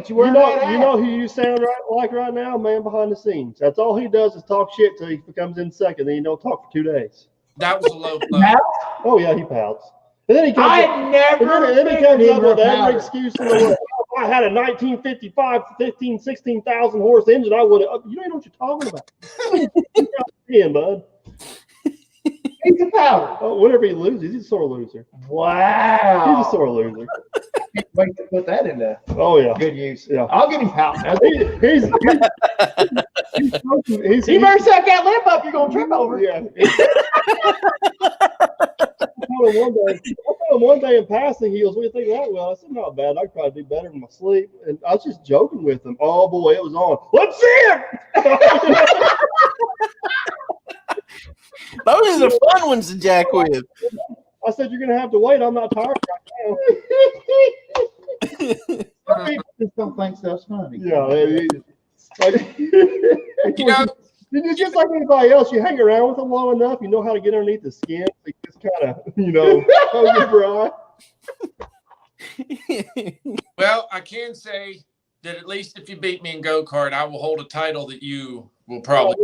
you. You know who you sound like right now, man behind the scenes. That's all he does is talk shit till he comes in second. Then he don't talk for 2 days. That was a low blow. Oh yeah, he pouts. And then he comes I up, never. And then he comes up with every excuse in the world. If I had a 1955 16,000 horse engine, I would have. You don't know what you're talking about. Yeah, bud. He's a powder. Oh, whenever he loses, he's a sore loser. Wow. He's a sore loser. Wait to put that into good use. Yeah. I'll get him pouting. He better suck that lip up. You're gonna trip over. Yeah. I told him one day in passing, he goes, "What do you think of that?" Well, I said, "Not bad. I could probably do better in my sleep." And I was just joking with him. Oh boy, it was on. Let's see it. Those are the fun ones to jack with. I said, "You're gonna have to wait. I'm not tired right now." Some people just don't think stuff's funny. Yeah, it's just like anybody else. You hang around with them long enough, you know how to get underneath the skin. You just kind of, hold your eye. Well, I can say that at least if you beat me in go-kart, I will hold a title that you will probably.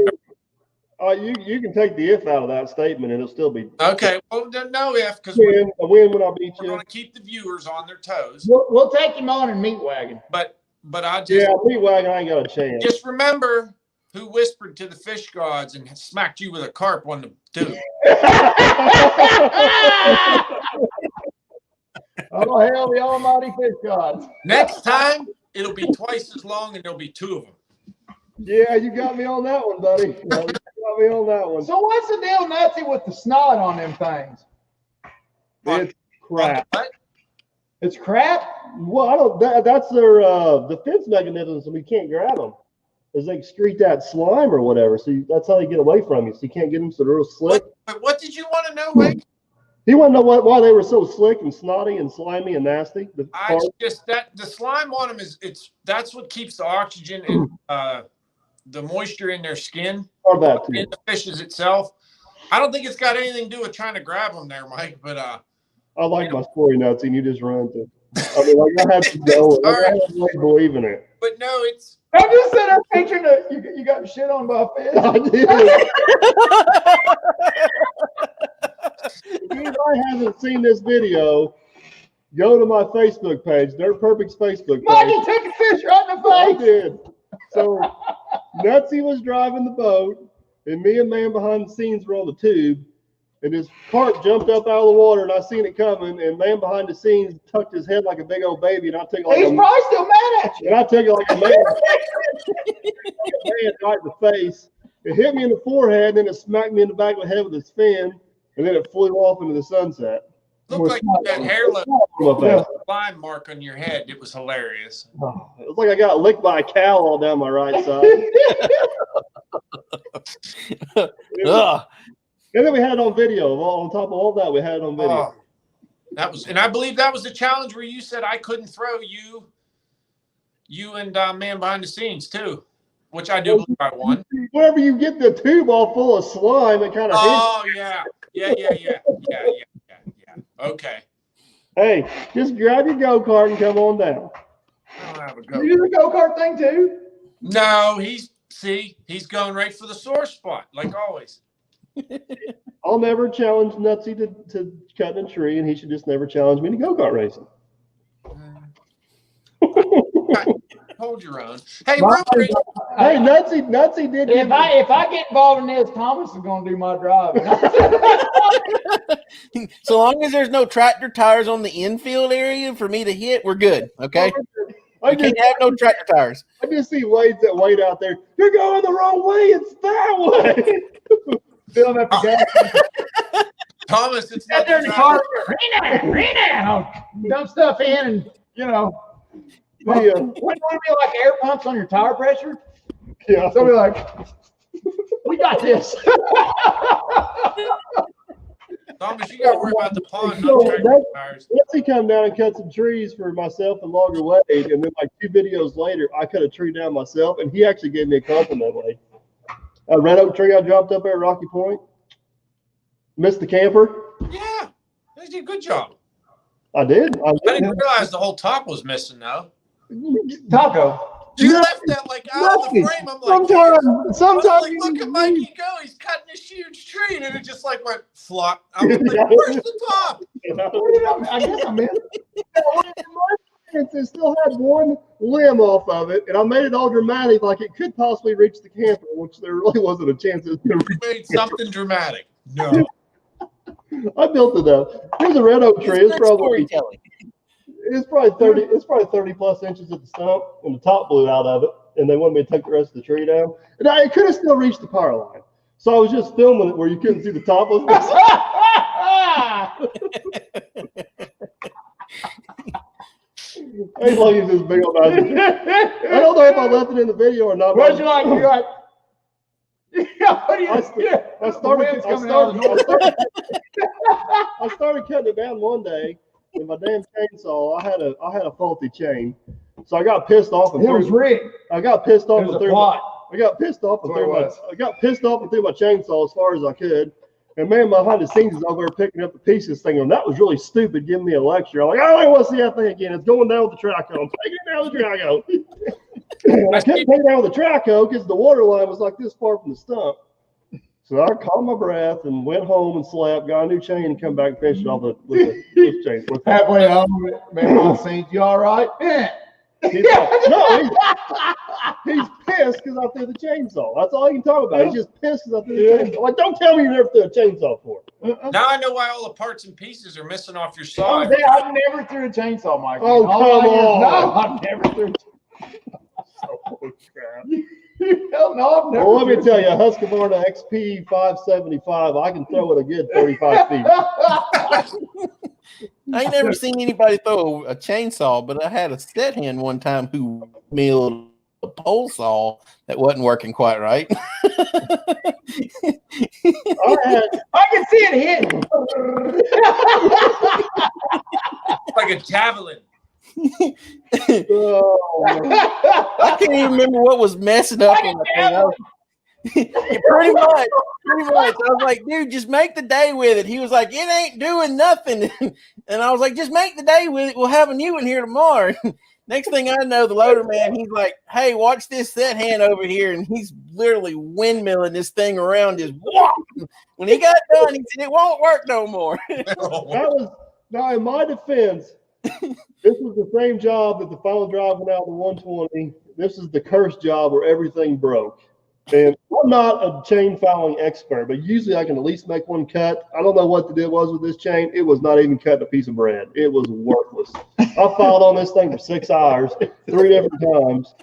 You can take the if out of that statement, and it'll still be okay. Well, no if because a win when I beat you. We're going to keep the viewers on their toes. We'll take him on in meat wagon. But I just meat wagon. I ain't got a chance. Just remember who whispered to the fish gods and smacked you with a carp on the tube. Oh hell, the almighty fish gods! Next time it'll be twice as long, and there'll be 2 of them. Yeah, you got me on that one, buddy. You got me on that one. So what's the deal, Nazi, with the snot on them things? It's crap. It's crap? Well, I don't. That's their defense mechanism, so we can't grab them. Is they excrete that slime or whatever. So that's how they get away from you. So you can't get them so they're real slick. What did you want to know, Mike? You want to know why they were so slick and snotty and slimy and nasty? The slime on them that's what keeps the oxygen and the moisture in their skin. Or that too. In the fishes itself. I don't think it's got anything to do with trying to grab them there, Mike. But I like my story nuts, and you just run to. I mean, like I have to go. I have to really believe in it. But no, it's. I just said I'm picturing that you got shit on by a fish. I did. If anybody hasn't seen this video, go to my Facebook page, Dirt Perfect's Facebook page. Mikey took a fish right in the face. I did. So Nutsy was driving the boat, and me and man behind the scenes were on the tube, and this carp jumped up out of the water, and I seen it coming, and man behind the scenes tucked his head like a big old baby, and I took it like he's probably still mad at you. And I took it like a man, right in the face. It hit me in the forehead, and then it smacked me in the back of the head with its fin, and then it flew off into the sunset. Looked like you had hair slime mark on your head. It was hilarious. Oh, it was like I got licked by a cow all down my right side. And then we had it on video. On top of all that, we had it on video. That was, and I believe that was the challenge where you said I couldn't throw you and man behind the scenes too, which I do believe I won. Whenever you get the tube all full of slime, it kind of. Oh yeah. Okay. Hey, just grab your go-kart and come on down. I don't have a go. You do the go-kart thing too? No, he's going right for the sore spot, like always. I'll never challenge Nutsy to cutting a tree, and he should just never challenge me to go-kart racing. Hold your own. Hey, hey, Nutsy did. If I get involved in this, Thomas is going to do my driving. So long as there's no tractor tires on the infield area for me to hit, we're good. Okay. I can't have no tractor tires. I just see Wade out there. You're going the wrong way. It's that way. Filling up the gas. Thomas, it's not there in the car. Dump stuff in, and wouldn't it be like air pumps on your tire pressure? Yeah. So we're like, we got this. Thomas, you got to worry about the pond, So not tractor tires. He come down and cut some trees for myself and Logger Wade, and then like 2 videos later, I cut a tree down myself, and he actually gave me a compliment. Like a red oak tree I dropped up there at Rocky Point. Missed the camper. Yeah, you did a good job. I did. I didn't realize the whole top was missing, though. Taco. You left that like out of the frame. I'm like, sometimes like, look at Mikey go. He's cutting this huge tree, and it just like went flop. I was like, where's the top? I guess I missed it. It still had one limb off of it, and I made it all dramatic, like it could possibly reach the camper, which there really wasn't a chance it was You made something dramatic. No. I built it up. Here's a red oak tree. It's probably 30. It's probably 30 plus inches at the stump, and the top blew out of it. And they wanted me to take the rest of the tree down. And it could have still reached the power line. So I was just filming it where you couldn't see the top of it. Hey, look at this big old I don't know if I left it in the video or not. What'd you like? You're like, I started cutting it down one day, and my damn chainsaw, I had a faulty chain, so I got pissed off. It was rigged. I got pissed off. It was a plot. I got pissed off and threw my chainsaw as far as I could. And man, behind the scenes is over there picking up the pieces, thinking that was really stupid, giving me a lecture. I'm like, I don't want to see that thing again. It's going down with the track hole. I'm taking it down with the track hole. I couldn't take it down with the track hoe because the water line was like this far from the stump. So I caught my breath and went home and slept, got a new chain, and come back and finished it off with this chain. Halfway home, man, scenes, you all right? He's pissed because I threw the chainsaw. That's all he can talk about. He's just pissed because I threw the chainsaw. Like, don't tell me you never threw a chainsaw for it. Now I know why all the parts and pieces are missing off your Oh, side. I've never threw a chainsaw, Mike. Oh, come on. No, I've never threw a chainsaw. Oh, crap. Hell no, I've never. Well, let me tell you, a Husqvarna XP 575, I can throw it a good 35 feet. I ain't never seen anybody throw a chainsaw, but I had a set hand one time who milled a pole saw that wasn't working quite right. I can see it hit. Like a javelin. Oh, I can't even remember what was messing up on the thing. Pretty much. I was like, dude, just make the day with it. He was like, it ain't doing nothing. And I was like, just make the day with it. We'll have a new one here tomorrow. Next thing I know, the loader man, he's like, hey, watch this set hand over here. And he's literally windmilling this thing around his wall. When he got done, he said, it won't work no more. Now, in my defense, this was the same job that the final drive went out the 120. This is the cursed job where everything broke. And I'm not a chain filing expert, but usually I can at least make one cut. I don't know what the deal was with this chain. It was not even cutting a piece of bread. It was worthless. I filed on this thing for 6 hours, 3 different times.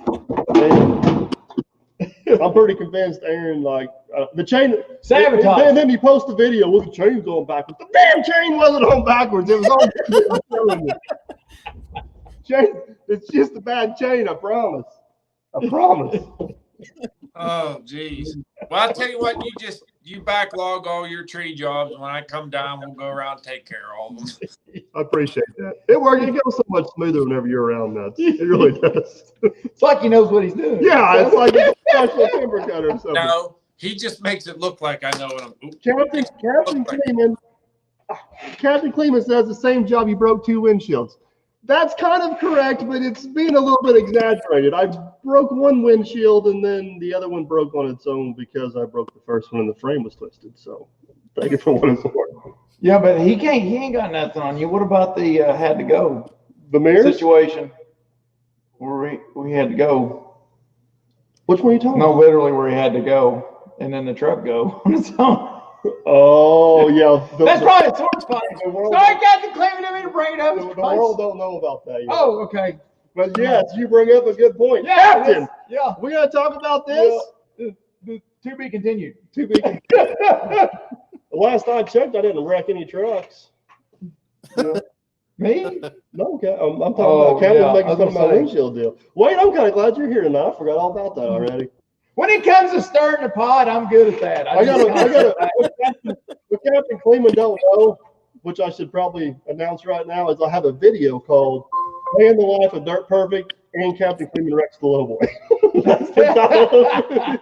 And I'm pretty convinced Aaron, like, the chain. Sabotage. And then he post the video with the chain's on backwards. The damn chain wasn't on backwards. It was on. I'm telling you. Chain, it's just a bad chain, I promise. I promise. Oh, geez. Well, I'll tell you what, you backlog all your tree jobs. When I come down, we'll go around and take care of all of them. I appreciate that. It works. It goes so much smoother whenever you're around that. It really does. It's like he knows what he's doing. Yeah, it's like a special timber cutter or something. No, he just makes it look like I know what I'm doing. Captain Kleeman says the same job you broke 2 windshields. That's kind of correct, but it's being a little bit exaggerated. I broke 1 windshield and then the other one broke on its own because I broke the first one and the frame was twisted. So take it for what it's worth. Yeah, but he ain't got nothing on you. What about the had to go The mirrors? situation where we had to go? Which one are you talking No, about? literally where he had to go and then the truck go on its own. Oh, yeah. That's probably a sore spot. world- Sorry, Captain Cleveland, didn't mean to bring it up. The world don't know about that yet. Oh, okay. But yes, you bring up a good point. Yeah, Captain, yeah. we're going to talk about this? To be continued. Too big. The last I checked, I didn't wreck any trucks. Me? No, okay. I'm talking about Captain making fun of my windshield deal. Wait, I'm kind of glad you're here tonight. I forgot all about that already. When it comes to stirring the pot, I'm good at that. What Captain Kleeman don't know, which I should probably announce right now, is I have a video called "Day in the Life of Dirt Perfect" and Captain Kleeman Rex the Lowboy. That's the title of the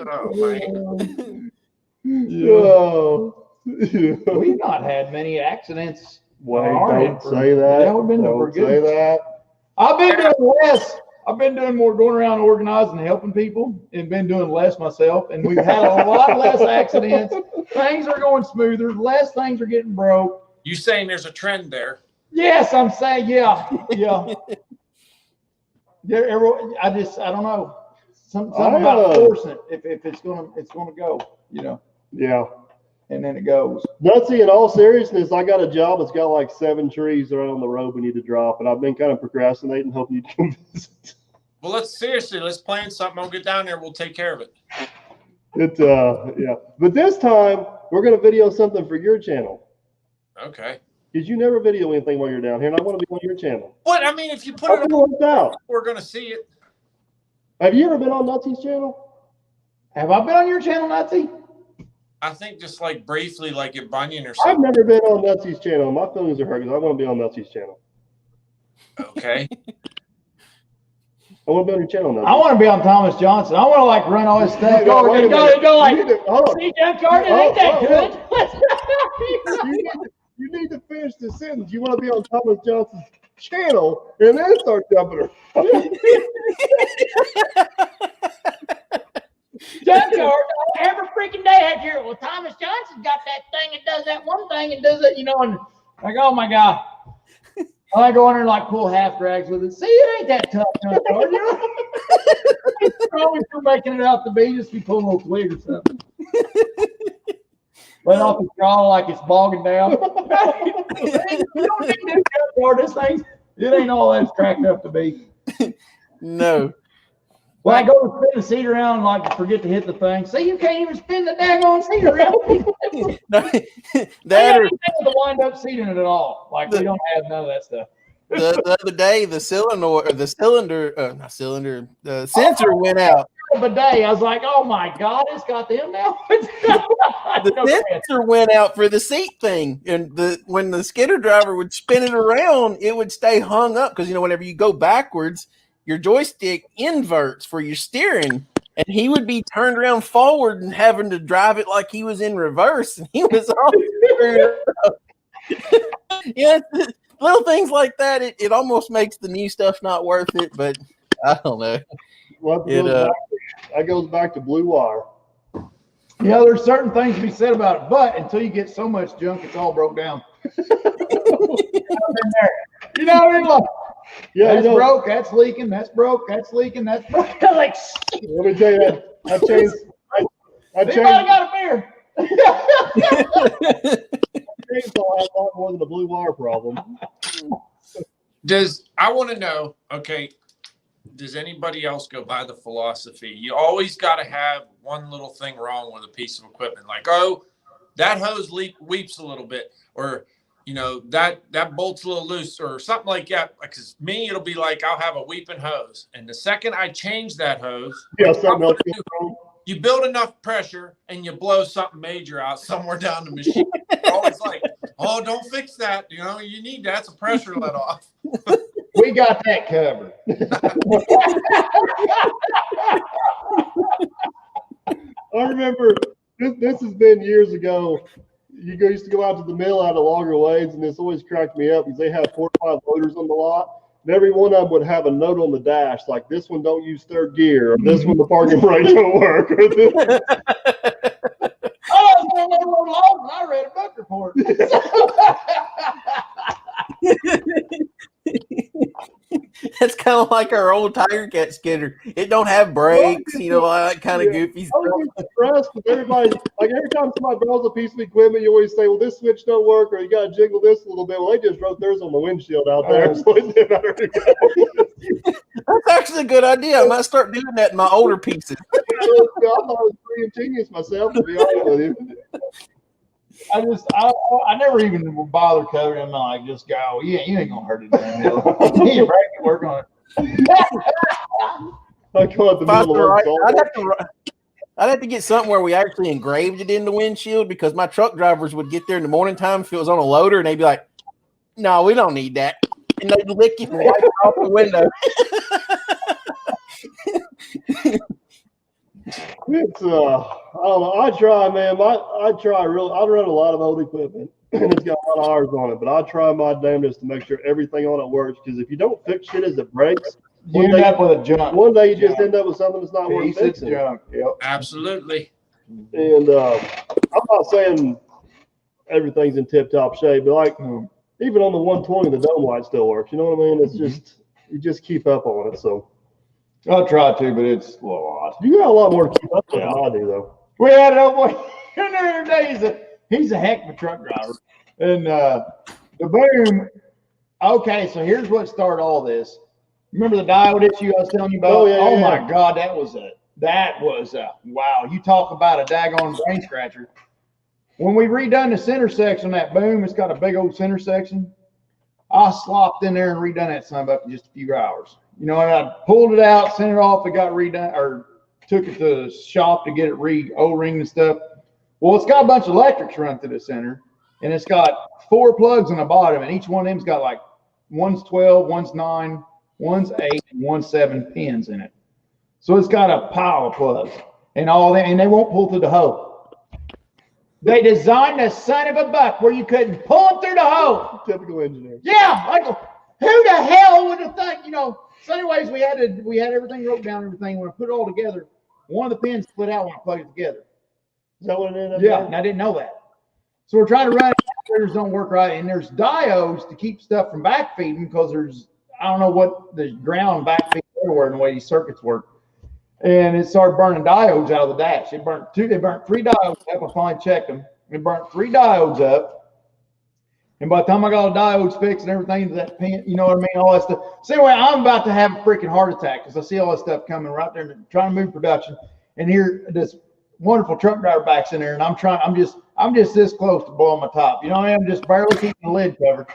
Oh, man. video. We've not had many accidents. Wait, Our don't end for- say that. Yeah, we've been doing Don't pretty say good. that. I've been doing less. I've been doing more going around organizing and helping people and been doing less myself. And we've had a lot less accidents. Things are going smoother. Less things are getting broke. You saying there's a trend there? Yes, I'm saying, yeah. I don't know. Something about forcing it. If it's gonna go, Yeah. and then it goes. Nutsy, in all seriousness, I got a job that's got like 7 trees right on the road we need to drop, and I've been kind of procrastinating, hoping you'd come visit. Well, let's plan something. I'll get down there. We'll take care of it. Yeah. But this time, we're going to video something for your channel. Okay. Because you never video anything while you're down here, and I want to be on your channel. What? I mean, if you put How it it out? we're going to see it. Have you ever been on Nutsy's channel? Have I been on your channel, Nazi? I think just like briefly, like at Bunyan or I've something. never been on Nutsy's channel. My feelings are hurt because I want to be on Nutsy's channel. Okay. I want to be on your channel, Nutsy. I want to be on Thomas Johnson. I want to like run all this stuff. Go like, see, Jeff Carter, ain't that good? You need to finish the sentence. You want to be on Thomas Johnson's channel and then start jumping her. Jeff Carter, every freaking day out here. Well, Thomas Johnson's got that thing and does that one thing and does it, and like, oh my God. I go in there and like pull half drags with it. See, it ain't that tough, Jeff Carter. It's probably for making it out to be just be pulling a little twig or something. Let off the straw like it's bogging down. You don't need to do that for this thing. It ain't all that it's cracked up to be. No. Well, I go to spin the seat around, like forget to hit the thing. See, you can't even spin the daggone seat around. That or the wind-up seat in it at all. Like we don't have none of that stuff. the other day, the sensor went out. The day, I was like, oh my God, it's got them now. The sensor went out for the seat thing, and when the skidder driver would spin it around, it would stay hung up because whenever you go backwards, your joystick inverts for your steering, and he would be turned around forward and having to drive it like he was in reverse, and he was all little things like that. It almost makes the new stuff not worth it, but I don't know. Well, that goes back to Blue Wire. Yeah, there's certain things to be said about it, but until you get so much junk, it's all broke down. You know what I mean? Like, Yeah, that's broke, that's leaking, that's broke, that's leaking, that's broke. Like, let me tell you that. I changed. Anybody got a beer? A lot more than a Blue Wire problem. I want to know, okay, does anybody else go by the philosophy? You always got to have one little thing wrong with a piece of equipment. Like, oh, that hose weeps a little bit, or, that bolt's a little loose or something like that. Because me, it'll be like, I'll have a weeping hose. And the second I change that hose, you build enough pressure and you blow something major out somewhere down the machine. It's always like, oh, don't fix that. You need that's a pressure let off. We got that covered. I remember this has been years ago. You used to go out to the mill out of Logger Wade's, and this always cracked me up because they have 4 or 5 loaders on the lot. And every one of them would have a note on the dash, like this one don't use third gear, or this one the parking brake don't work. Or this. I read a book report. That's kind of like our old Tiger Cat skidder. It don't have brakes, all that kind of goofy stuff. I was impressed with everybody. Like every time somebody borrows a piece of equipment, you always say, well, this switch don't work, or you got to jiggle this a little bit. Well, they just wrote theirs on the windshield out there. So it didn't matter. That's actually a good idea. I might start doing that in my older pieces. I thought it was pretty ingenious myself, to be honest with you. I never even bother covering them. Like, just go, you ain't gonna hurt it. You break it, work on it. I call it the middle of the I'd have to get something where we actually engraved it in the windshield, because my truck drivers would get there in the morning time if it was on a loader, and they'd be like, "No, we don't need that," and they'd lick it and wipe it off the window. It's I don't know. I try, man. I run a lot of old equipment, and it's got a lot of hours on it. But I try my damnedest to make sure everything on it works. Because if you don't fix shit as it breaks, You end up with a junk. one day you just end up with something that's not worth Piece of fixing. junk. Yep. Absolutely. And I'm not saying everything's in tip-top shape, but like even on the 120, the dome light still works. You know what I mean? It's just you just keep up on it. So I'll try to, but it's a lot. you got a lot more to keep up with than I do, though. We had an old boy in there today. He's a heck of a truck driver. And the boom. Okay, so here's what started all this. Remember the diode issue I was telling you about? Oh, yeah, yeah. My God, that was a wow. You talk about a daggone brain scratcher. When we redone the center section, that boom, it's got a big old center section. I slopped in there and redone that son up in just a few hours. You know, and I pulled it out, sent it off, it got redone, or took it to the shop to get it O-ring and stuff. Well, it's got a bunch of electrics run through the center, and it's got 4 plugs on the bottom, and each one of them's got like one's 12, one's 9, one's 8, and one's 7 pins in it. So it's got a pile of plugs and all that, and they won't pull through the hole. They designed a son of a buck where you couldn't pull them through the hole. Typical engineer. Yeah, like who the hell would have thought, you know? So anyways, we had everything wrote down, everything. When I put it all together, one of the pins split out when I plugged it together. Is that what it ended up Yeah, being? and I didn't know that. So we're trying to run it, actuators don't work right, and there's diodes to keep stuff from backfeeding because there's, I don't know what the ground backfeeds everywhere in the way these circuits work. And it started burning diodes out of the dash. It burnt 3 diodes up. I finally checked them. It burnt 3 diodes up. And by the time I got all the diodes fixed and everything, that pin, you know what I mean, all that stuff. So anyway, I'm about to have a freaking heart attack because I see all that stuff coming right there and trying to move production. And here this wonderful truck driver backs in there, and I'm just this close to blowing my top. You know, I'm just barely keeping the lid covered.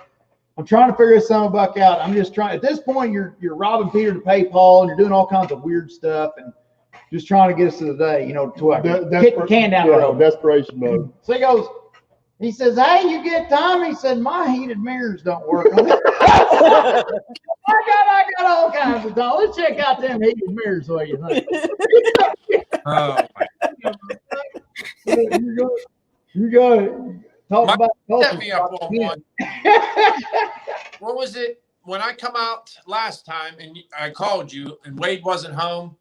I'm trying to figure this son of a buck out. I'm just trying. At this point, you're robbing Peter to pay Paul, and you're doing all kinds of weird stuff, and just trying to get us to the day, you know, to kick the can down the road. Desperation mode. So he says, "Hey, you get time?" He said, "My heated mirrors don't work." I got all kinds of time. Let's check out them heated mirrors. What you think? Oh, You got it. Talk about set me up on one. What was it when I come out last time and I called you and Wade wasn't home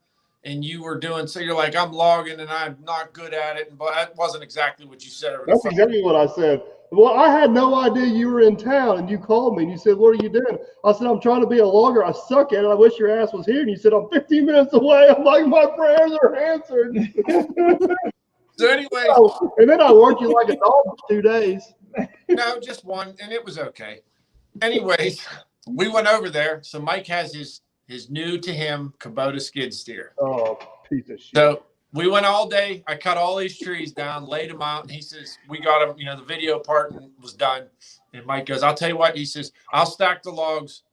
and you were doing, so you're like, I'm logging and I'm not good at it, but that wasn't exactly what you said. That's exactly what I said. Well, I had no idea you were in town, and you called me and you said, "What are you doing?" I said, "I'm trying to be a logger. I suck at it. I wish your ass was here." And you said, "I'm 15 minutes away." I'm like, "My prayers are answered." So anyway, and then I worked you like a dog for 2 days. No, just one, and it was okay. Anyways, we went over there. So Mike has his new to him Kubota skid steer. Oh, piece of shit. So we went all day. I cut all these trees down, laid them out. And he says, we got them, you know, the video part was done. And Mike goes, I'll tell you what. He says, I'll stack the logs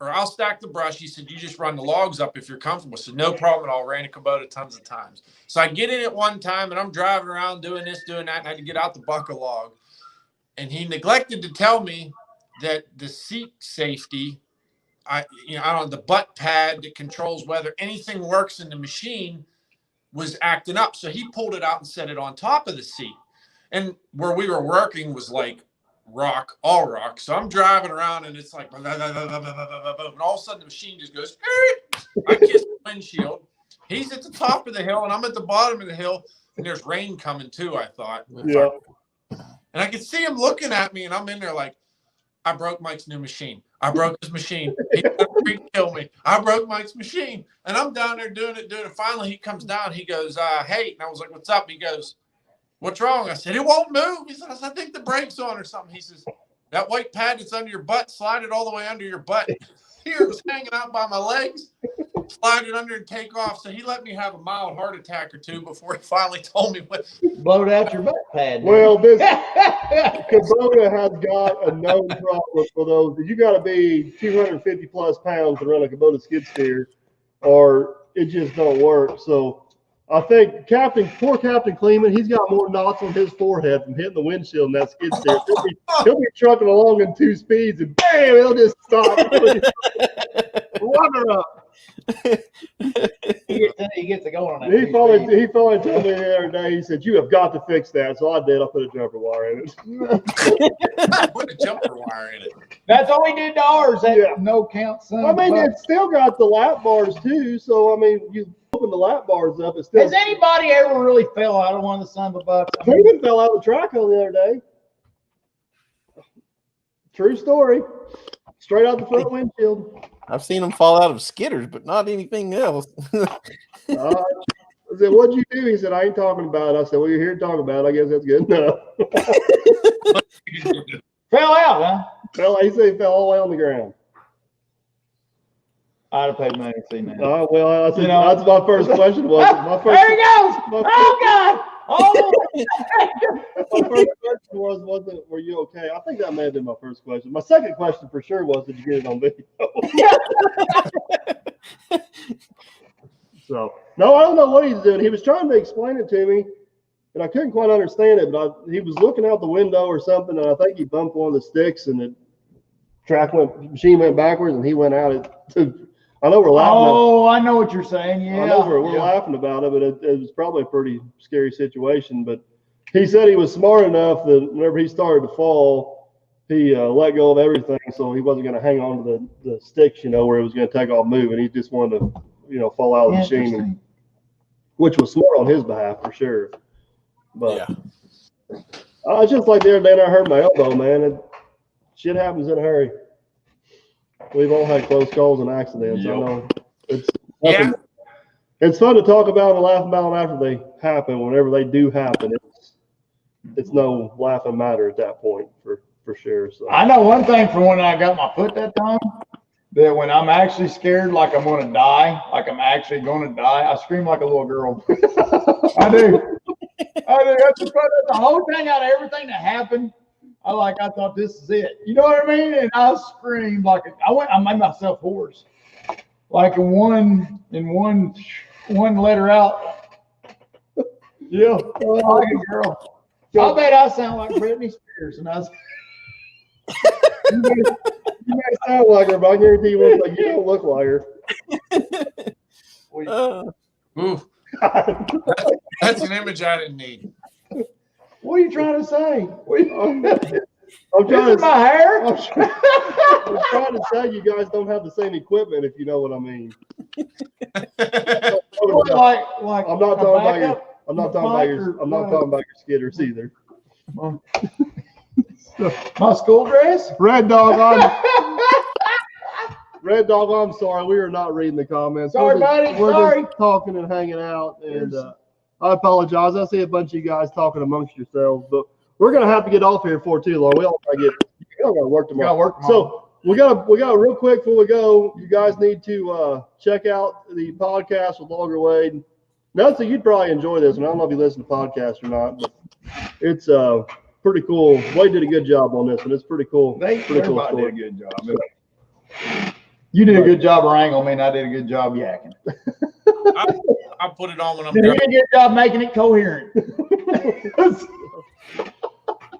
or I'll stack the brush. He said, you just run the logs up if you're comfortable. So no problem at all. Ran a Kubota tons of times. So I get in at one time and I'm driving around doing this, doing that. And I had to get out the bucket log. And he neglected to tell me that the seat safety, I don't know, the butt pad that controls whether anything works in the machine was acting up. So he pulled it out and set it on top of the seat. And where we were working was like all rock. So I'm driving around and it's like, and all of a sudden the machine just goes, I kiss the windshield. He's at the top of the hill and I'm at the bottom of the hill and there's rain coming too, I thought. Yeah. And I could see him looking at me and I'm in there like, I broke Mike's new machine. I broke his machine. He's going to kill me. I broke Mike's machine. And I'm down there doing it. Finally, he comes down. He goes, hey. And I was like, what's up? He goes, what's wrong? I said, it won't move. He said, I think the brake's on or something. He says, that white pad that's under your butt, slide it all the way under your butt. Here it was hanging out by my legs. Slide it under and take off. So he let me have a mild heart attack or two before he finally told me what. Blowed out your butt pad. Well, this Kubota has got a known problem for those. You got to be 250 plus pounds to run a Kubota skid steer, or it just don't work. So I think poor Captain Kleeman, he's got more knots on his forehead from hitting the windshield in that skid steer. He'll be trucking along in 2 speeds and bam, he'll just stop. Run up. He gets it going on that. He finally told me the other day, he said, "You have got to fix that." So I did. I put a jumper wire in it. Put a jumper wire in it. That's all we did to ours. That no count son. I mean, it's still got the lap bars too. So I mean, you open the lap bars up. It's still. Has anybody ever really fell out of one of the son of a bucks? Cleveland fell out of the track on the other day. True story. Straight out the front windshield. I've seen them fall out of skidders, but not anything else. I said, "What'd you do?" He said, "I ain't talking about it." I said, "Well, you're here to talk about it. I guess that's good enough." Fell out, huh? Well, he said he fell all the way on the ground. I'd have paid money to see that. Well, I said, that's my first question. Was there he goes! Oh God! Oh! My first question wasn't, were you okay? I think that may have been my first question. My second question for sure was, did you get it on video? So, no, I don't know what he's doing. He was trying to explain it to me, and I couldn't quite understand it, but he was looking out the window or something, and I think he bumped one of the sticks, and the machine went backwards, and he went out. I know we're laughing. Oh, I know what you're saying. Yeah. I know we're laughing about it, but it was probably a pretty scary situation. But he said he was smart enough that whenever he started to fall, he let go of everything, so he wasn't going to hang on to the sticks, where it was going to take off moving. He just wanted to, fall out of the machine, which was smart on his behalf for sure. But I just like the other day, and I hurt my elbow, man. Shit happens in a hurry. We've all had close calls and accidents. Yep. I know it's fun to talk about and laugh about them after they happen. Whenever they do happen, it's no laughing matter at that point for sure. So I know one thing from when I got my foot that time, that when I'm actually scared, like I'm going to die, I scream like a little girl. I do. That's the whole thing out of everything that happened. I thought this is it. You know what I mean? And I screamed I made myself hoarse. Like in one letter out. Yeah. Like a girl. I bet I sound like Britney Spears, and I was you may sound like her, but I guarantee you one thing, you don't look like her. That's an image I didn't need. What are you trying to say? I'm trying to my hair. I'm trying to say you guys don't have the same equipment, if you know what I mean. I'm not talking about your skidders either. My school dress? Red Dog, I'm sorry. We are not reading the comments. Sorry, buddy. We're just talking and hanging out, and I apologize. I see a bunch of you guys talking amongst yourselves, but we're gonna have to get off here for too long. We all gotta work tomorrow. So we got real quick before we go. You guys need to check out the podcast with Logger Wade. Nelson, you'd probably enjoy this, and I don't know if you listen to podcasts or not, but it's pretty cool. Wade did a good job on this, and it's pretty cool. Everybody did a good job. You did a good job wrangling me, and I did a good job yakking. I'll put it on when I'm done. You did a good job making it coherent.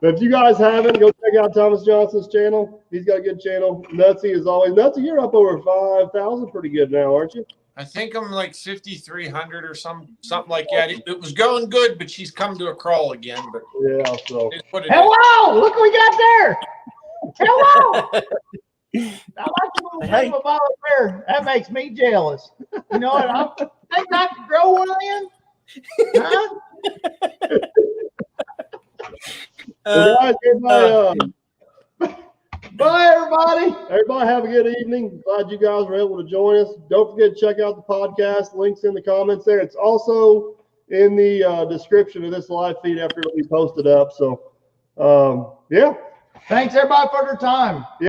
If you guys haven't, go check out Thomas Johnson's channel. He's got a good channel. Nutsy is always. Nutsy, you're up over 5,000 pretty good now, aren't you? I think I'm like 5,300 or something like that. It was going good, but she's come to a crawl again. But yeah, so. Hello! Look what we got there! Hello! I like the little ball of bear. That makes me jealous. You know what? I think I could grow one in. Huh? Bye, everybody. Everybody have a good evening. Glad you guys were able to join us. Don't forget to check out the podcast. Links in the comments there. It's also in the description of this live feed after it'll be posted up. So, yeah. Thanks, everybody, for their time.